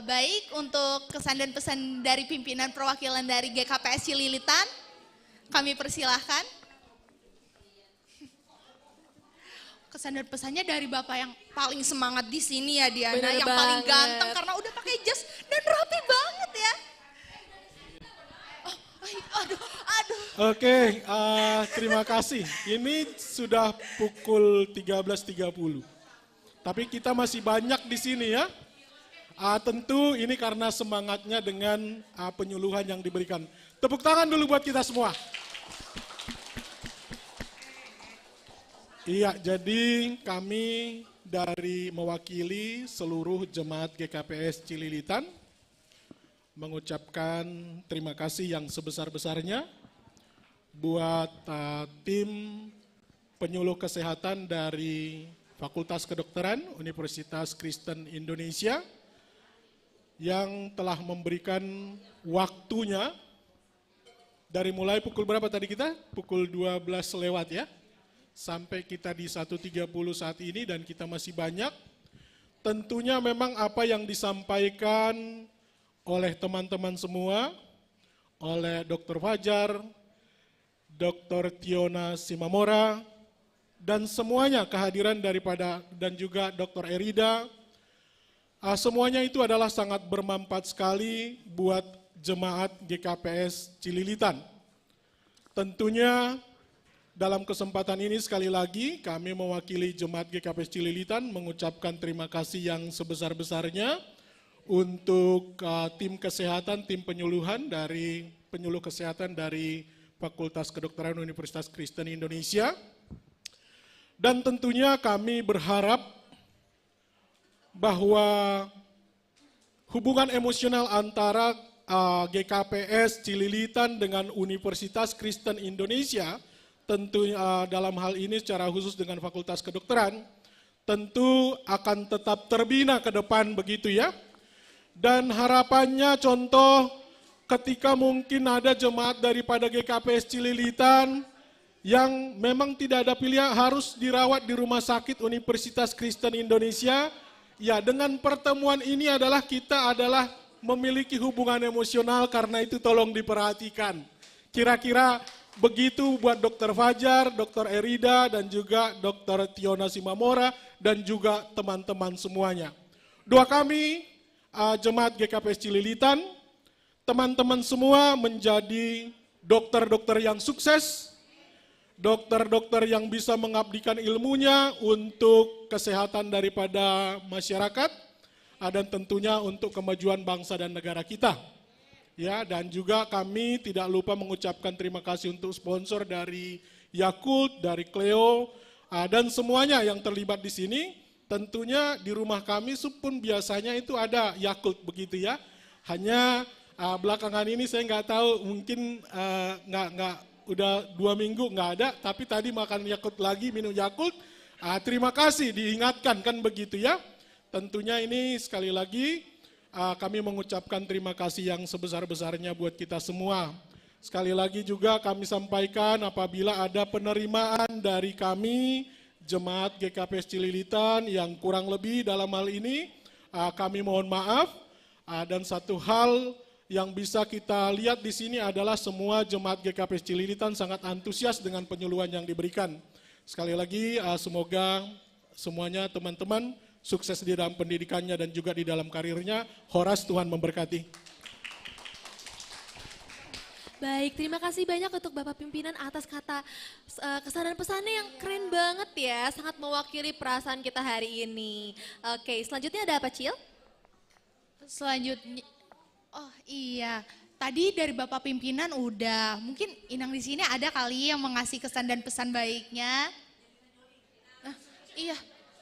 Baik, untuk kesan dan pesan dari pimpinan perwakilan dari GKPS Cililitan, kami persilahkan. Kesan dan pesannya dari Bapak yang paling semangat di sini ya Diana, Bener yang paling banget. ganteng karena udah pakai jas dan rapi banget ya. Oh, aduh. Oke, terima kasih. Ini sudah pukul 13.30. Tapi kita masih banyak di sini ya. Tentu ini karena semangatnya dengan penyuluhan yang diberikan. Tepuk tangan dulu buat kita semua. Iya, jadi kami dari mewakili seluruh jemaat GKPS Cililitan mengucapkan terima kasih yang sebesar-besarnya buat tim penyuluh kesehatan dari Fakultas Kedokteran Universitas Kristen Indonesia yang telah memberikan waktunya dari mulai pukul berapa tadi kita? Pukul 12 lewat ya. Sampai kita di 1.30 saat ini dan kita masih banyak. Tentunya memang apa yang disampaikan oleh teman-teman semua, oleh Dr. Fajar, Dr. Tiona Simamora, dan semuanya kehadiran daripada dan juga Dr. Erida, semuanya itu adalah sangat bermanfaat sekali buat jemaat GKPS Cililitan. Tentunya dalam kesempatan ini sekali lagi kami mewakili jemaat GKPS Cililitan mengucapkan terima kasih yang sebesar-besarnya untuk tim kesehatan, tim penyuluhan dari penyuluh kesehatan dari Fakultas Kedokteran Universitas Kristen Indonesia. Dan tentunya kami berharap bahwa hubungan emosional antara GKPS Cililitan dengan Universitas Kristen Indonesia, tentu dalam hal ini secara khusus dengan Fakultas Kedokteran, tentu akan tetap terbina ke depan begitu ya. Dan harapannya contoh ketika mungkin ada jemaat daripada GKPS Cililitan yang memang tidak ada pilihan harus dirawat di Rumah Sakit Universitas Kristen Indonesia, ya dengan pertemuan ini adalah kita adalah memiliki hubungan emosional, karena itu tolong diperhatikan. Kira-kira begitu buat Dr. Fajar, Dr. Erida, dan juga Dr. Tiona Simamora, dan juga teman-teman semuanya. Doa kami, jemaat GKPS Cililitan, teman-teman semua menjadi dokter-dokter yang sukses, dokter-dokter yang bisa mengabdikan ilmunya untuk kesehatan daripada masyarakat, dan tentunya untuk kemajuan bangsa dan negara kita. Ya, dan juga kami tidak lupa mengucapkan terima kasih untuk sponsor dari Yakult, dari Cleo, dan semuanya yang terlibat di sini. Tentunya di rumah kami pun biasanya itu ada Yakult begitu ya. Hanya belakangan ini saya nggak tahu, mungkin nggak udah 2 minggu nggak ada, tapi tadi makan Yakult lagi, minum Yakult. Terima kasih diingatkan kan begitu ya. Tentunya ini sekali lagi kami mengucapkan terima kasih yang sebesar-besarnya buat kita semua. Sekali lagi juga kami sampaikan apabila ada penerimaan dari kami, jemaat GKPS Cililitan yang kurang lebih dalam hal ini, kami mohon maaf. Dan satu hal yang bisa kita lihat di sini adalah semua jemaat GKPS Cililitan sangat antusias dengan penyuluhan yang diberikan. Sekali lagi semoga semuanya teman-teman sukses di dalam pendidikannya dan juga di dalam karirnya. Horas, Tuhan memberkati. Baik, terima kasih banyak untuk Bapak Pimpinan atas kata kesan dan pesannya yang keren banget ya. Sangat mewakili perasaan kita hari ini. Oke, selanjutnya ada apa, Cil? Selanjutnya, oh iya, tadi dari Bapak Pimpinan udah, mungkin Inang di sini ada kali yang mengasih kesan dan pesan baiknya. Iya,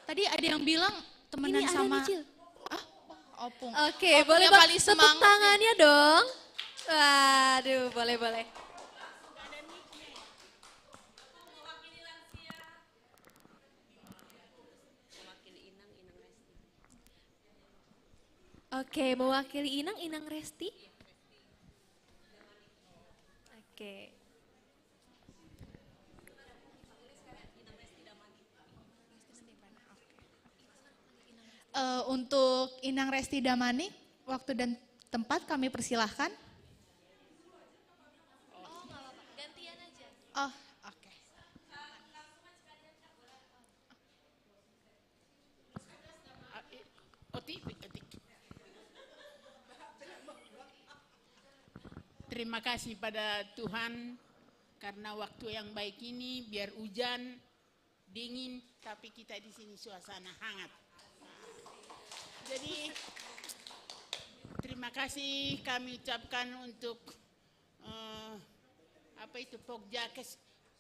tadi ada yang bilang temenan Ini sama... ada nih, Cil. Opung. Oke, Opung boleh yang Bang, paling tepuk semangat tangannya dong. Waduh, boleh. Oke, mewakili Inang, Inang Resti. Oke. Untuk Inang Resti Damani, waktu dan tempat kami persilahkan. Gantian aja. Oh, oke. Terima kasih pada Tuhan karena waktu yang baik ini, biar hujan, dingin, tapi kita di sini suasana hangat. Jadi terima kasih kami ucapkan untuk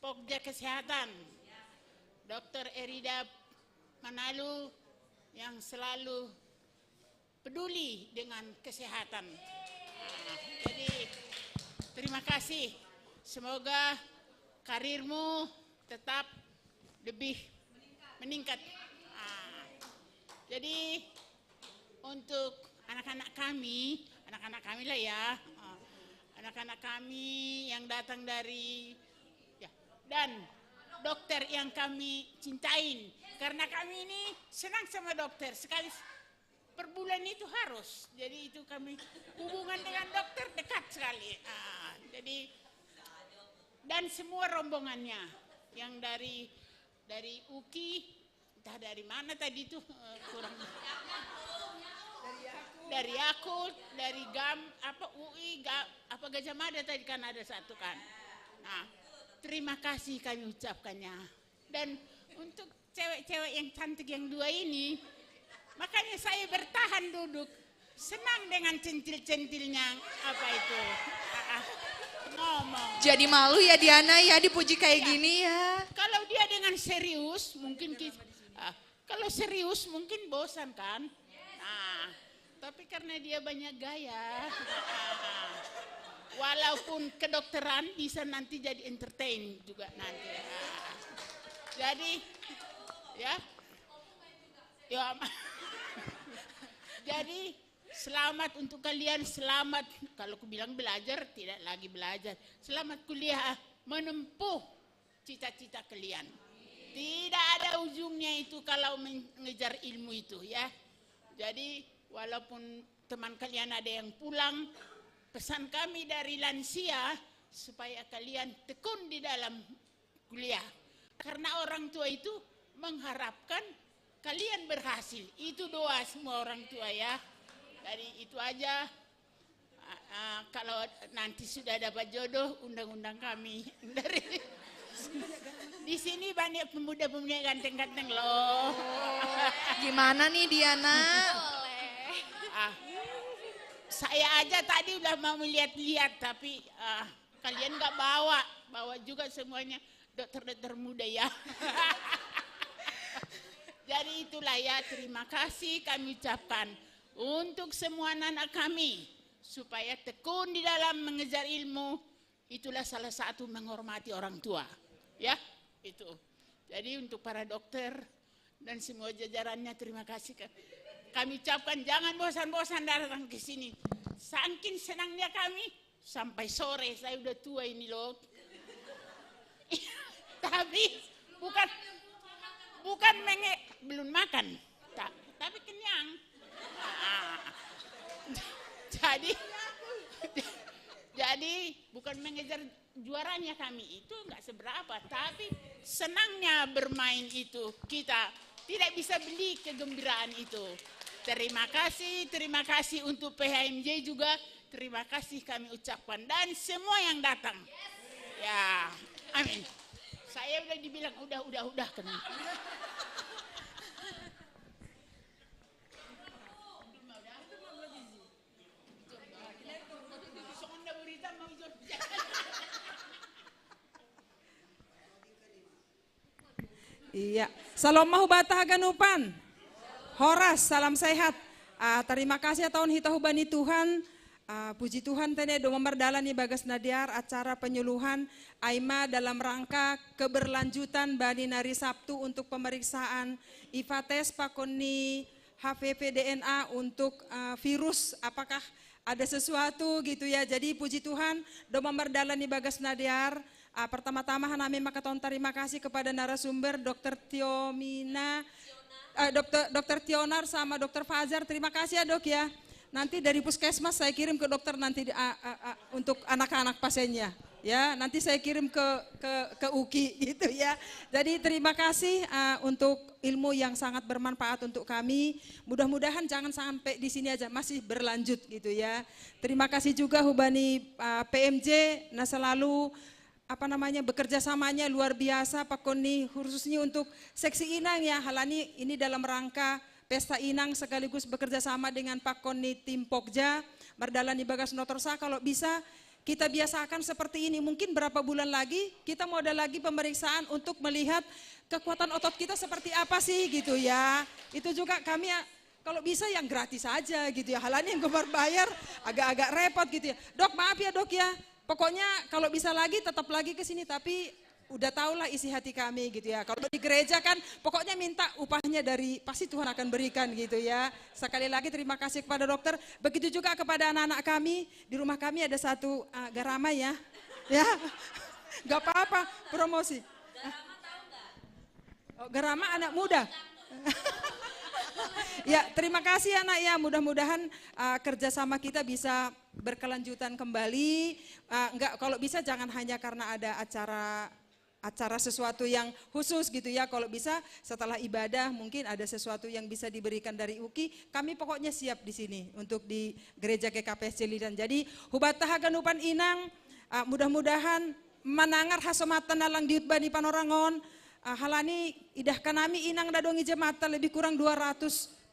Pokja Kesehatan, Dr. Erida Manalu yang selalu peduli dengan kesehatan. Jadi terima kasih. Semoga karirmu tetap lebih meningkat. Jadi untuk anak-anak kami lah ya, anak-anak kami yang datang dari dan dokter yang kami cintain, karena kami ini senang sama dokter sekali per bulan itu harus. Jadi itu kami hubungan dengan dokter dekat sekali. Jadi dan semua rombongannya yang dari UKI, entah dari mana tadi itu kurang. Dari Yakult, dari UI, Gajah Mada tadi kan ada satu kan. Nah, terima kasih kami ucapkannya. Dan untuk cewek-cewek yang cantik yang dua ini, makanya saya bertahan duduk. Senang dengan centil-centilnya ngomong. Jadi malu ya Diana ya dipuji kayak gini ya. Kalau dia dengan serius, mungkin kalau serius mungkin bosan kan. Nah, tapi karena dia banyak gaya, walaupun kedokteran bisa nanti jadi entertain juga nanti. Jadi, jadi selamat untuk kalian, selamat kalau aku bilang belajar, tidak lagi belajar. Selamat kuliah, menempuh cita-cita kalian. Tidak ada ujungnya itu kalau mengejar ilmu itu ya. Jadi walaupun teman kalian ada yang pulang, pesan kami dari lansia supaya kalian tekun di dalam kuliah. Karena orang tua itu mengharapkan kalian berhasil. Itu doa semua orang tua ya. Jadi itu aja. Kalau nanti sudah dapat jodoh, undang-undang kami dari di sini banyak pemuda-pemuda ganteng-ganteng loh. Gimana nih Diana? Saya aja tadi udah mau lihat-lihat, tapi kalian nggak bawa juga semuanya dokter-dokter muda ya. Jadi itulah ya, terima kasih kami ucapkan untuk semua anak kami supaya tekun di dalam mengejar ilmu. Itulah salah satu menghormati orang tua, ya itu. Jadi untuk para dokter dan semua jajarannya terima kasih. Kami ucapkan jangan bosan-bosan datang ke sini. Saking senangnya kami sampai sore, saya udah tua ini loh. Tapi bukan belum makan, tapi kenyang. Jadi bukan mengejar juaranya kami, itu nggak seberapa, tapi senangnya bermain itu kita tidak bisa beli kegembiraan itu. Terima kasih untuk PHMJ juga, terima kasih kami ucapkan dan semua yang datang. Ya, amin. Saya udah dibilang udah kena. Iya, salam mahu batah ganupan. Horas, salam sehat. Terima kasih tahun hitahubani Tuhan. Puji Tuhan tene do memerdalani bagas nadiar acara penyuluhan Aima dalam rangka keberlanjutan bani nari Sabtu untuk pemeriksaan IFATES pakoni HPV DNA untuk virus, apakah ada sesuatu gitu ya. Jadi puji Tuhan, Doma Merdalani Bagas Nadiar. Pertama-tama Hanami Makaton terima kasih kepada narasumber Dr. Tiomina, Dr. Tionar sama Dr. Fajar. Terima kasih ya dok ya. Nanti dari puskesmas saya kirim ke dokter nanti untuk anak-anak pasiennya. Ya, nanti saya kirim ke UKI gitu ya. Jadi terima kasih untuk ilmu yang sangat bermanfaat untuk kami. Mudah-mudahan jangan sampai di sini aja, masih berlanjut gitu ya. Terima kasih juga Hubani PMJ, nah selalu bekerja samanya luar biasa Pak Koni, khususnya untuk seksi Inang ya. Halani ini dalam rangka Pesta Inang sekaligus bekerja sama dengan Pak Koni tim Pokja, Merdalani Bagas Notorsa. Kalau bisa kita biasakan seperti ini, mungkin berapa bulan lagi kita mau ada lagi pemeriksaan untuk melihat kekuatan otot kita seperti apa sih gitu ya. Itu juga kami kalau bisa yang gratis aja gitu ya. Halanya yang bayar agak-agak repot gitu ya. Dok maaf ya dok ya, pokoknya kalau bisa lagi tetap lagi ke sini, tapi udah tahulah isi hati kami gitu ya. Kalau di gereja kan pokoknya minta upahnya dari, pasti Tuhan akan berikan gitu ya. Sekali lagi terima kasih kepada dokter. Begitu juga kepada anak-anak kami. Di rumah kami ada satu Garama ya. Ya, gak apa-apa promosi. Garama tahu gak? Oh, Garama anak muda. Ya terima kasih anak ya, mudah-mudahan kerjasama kita bisa berkelanjutan kembali. Enggak, kalau bisa jangan hanya karena ada acara sesuatu yang khusus gitu ya. Kalau bisa setelah ibadah mungkin ada sesuatu yang bisa diberikan dari UKI. Kami pokoknya siap di sini untuk di gereja GKPS Cilidan. Jadi hubataha ganupan Inang, mudah-mudahan manangar hasomatan nalang diutbani panorangon. Halani idah kanami Inang dadongi jemata lebih kurang 235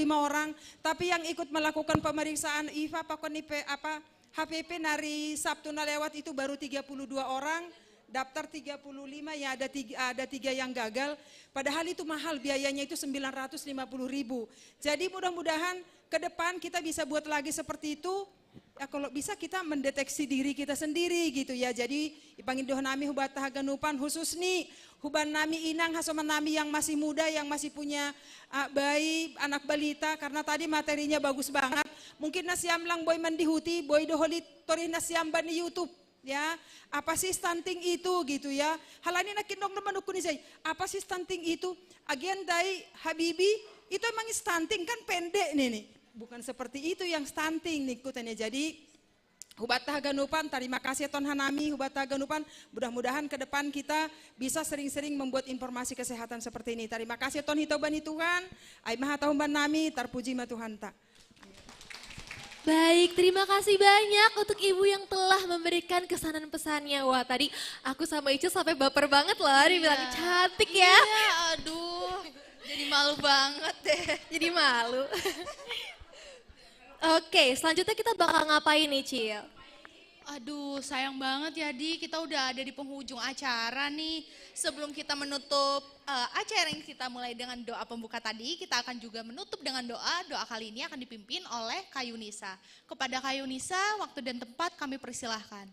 orang. Tapi yang ikut melakukan pemeriksaan IFA HPP nari Sabtu na lewat itu baru 32 orang. Daftar 35 ya, ada 3 yang gagal, padahal itu mahal, biayanya itu 950.000. Jadi mudah-mudahan ke depan kita bisa buat lagi seperti itu. Ya kalau bisa kita mendeteksi diri kita sendiri gitu ya. Jadi ipangin doa nami hubataha ganupan khusus nih huban nami Inang hasoman nami yang masih muda, yang masih punya bayi, anak balita, karena tadi materinya bagus banget. Mungkin nasiam lang boy mandihuti, boy doholit tori nasiam ban di YouTube. Ya, apa sih stunting itu gitu ya. Halani nakin dong teman ukun saya. Apa sih stunting itu? Agian dai Habibi itu emang stunting kan pendek nih. Bukan seperti itu yang stunting nih kutannya. Jadi hubataha ganupan, terima kasih Ton Hanami hubataha ganupan. Mudah-mudahan ke depan kita bisa sering-sering membuat informasi kesehatan seperti ini. Terima kasih Ton Hitobani Tuhan. Ai maha tahumban nami tarpuji ma Tuhan tak. Baik, terima kasih banyak untuk Ibu yang telah memberikan kesanan pesannya. Wah tadi aku sama Icu sampai baper banget loh, dibilang cantik ya. Iya, aduh, jadi malu banget deh. Jadi malu. Oke, selanjutnya kita bakal ngapain nih Cil? Aduh, sayang banget ya Di, kita udah ada di penghujung acara nih. Sebelum kita menutup acara yang kita mulai dengan doa pembuka tadi, kita akan juga menutup dengan doa. Doa kali ini akan dipimpin oleh Kayunisa. Kepada Kayunisa, waktu dan tempat kami persilahkan.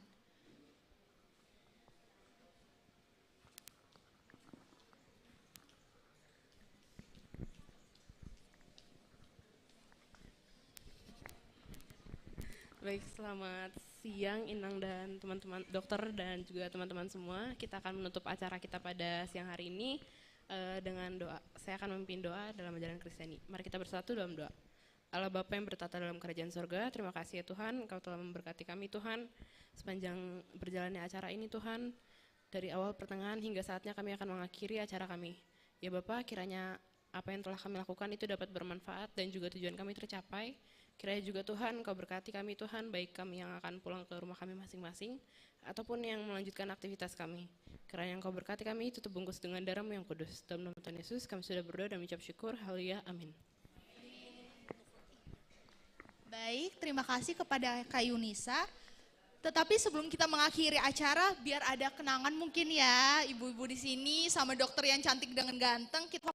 Baik, selamat siang Inang dan teman-teman dokter dan juga teman-teman semua. Kita akan menutup acara kita pada siang hari ini dengan doa. Saya akan memimpin doa dalam ajaran Kristiani. Mari kita bersatu dalam doa. Allah Bapa yang bertata dalam kerajaan sorga, terima kasih ya Tuhan, Engkau telah memberkati kami Tuhan, sepanjang berjalannya acara ini Tuhan, dari awal pertengahan hingga saatnya kami akan mengakhiri acara kami. Ya Bapa, kiranya apa yang telah kami lakukan itu dapat bermanfaat dan juga tujuan kami tercapai. Kiranya juga Tuhan, Engkau berkati kami Tuhan, baik kami yang akan pulang ke rumah kami masing-masing, ataupun yang melanjutkan aktivitas kami. Kiranya Engkau berkati kami, tutup bungkus dengan darah-Mu yang kudus. Dalam nama Tuhan Yesus, kami sudah berdoa dan mengucap syukur. Haleluya, amin. Baik, terima kasih kepada Kayunisa. Tetapi sebelum kita mengakhiri acara, biar ada kenangan mungkin ya, ibu-ibu di sini sama dokter yang cantik dengan ganteng, kita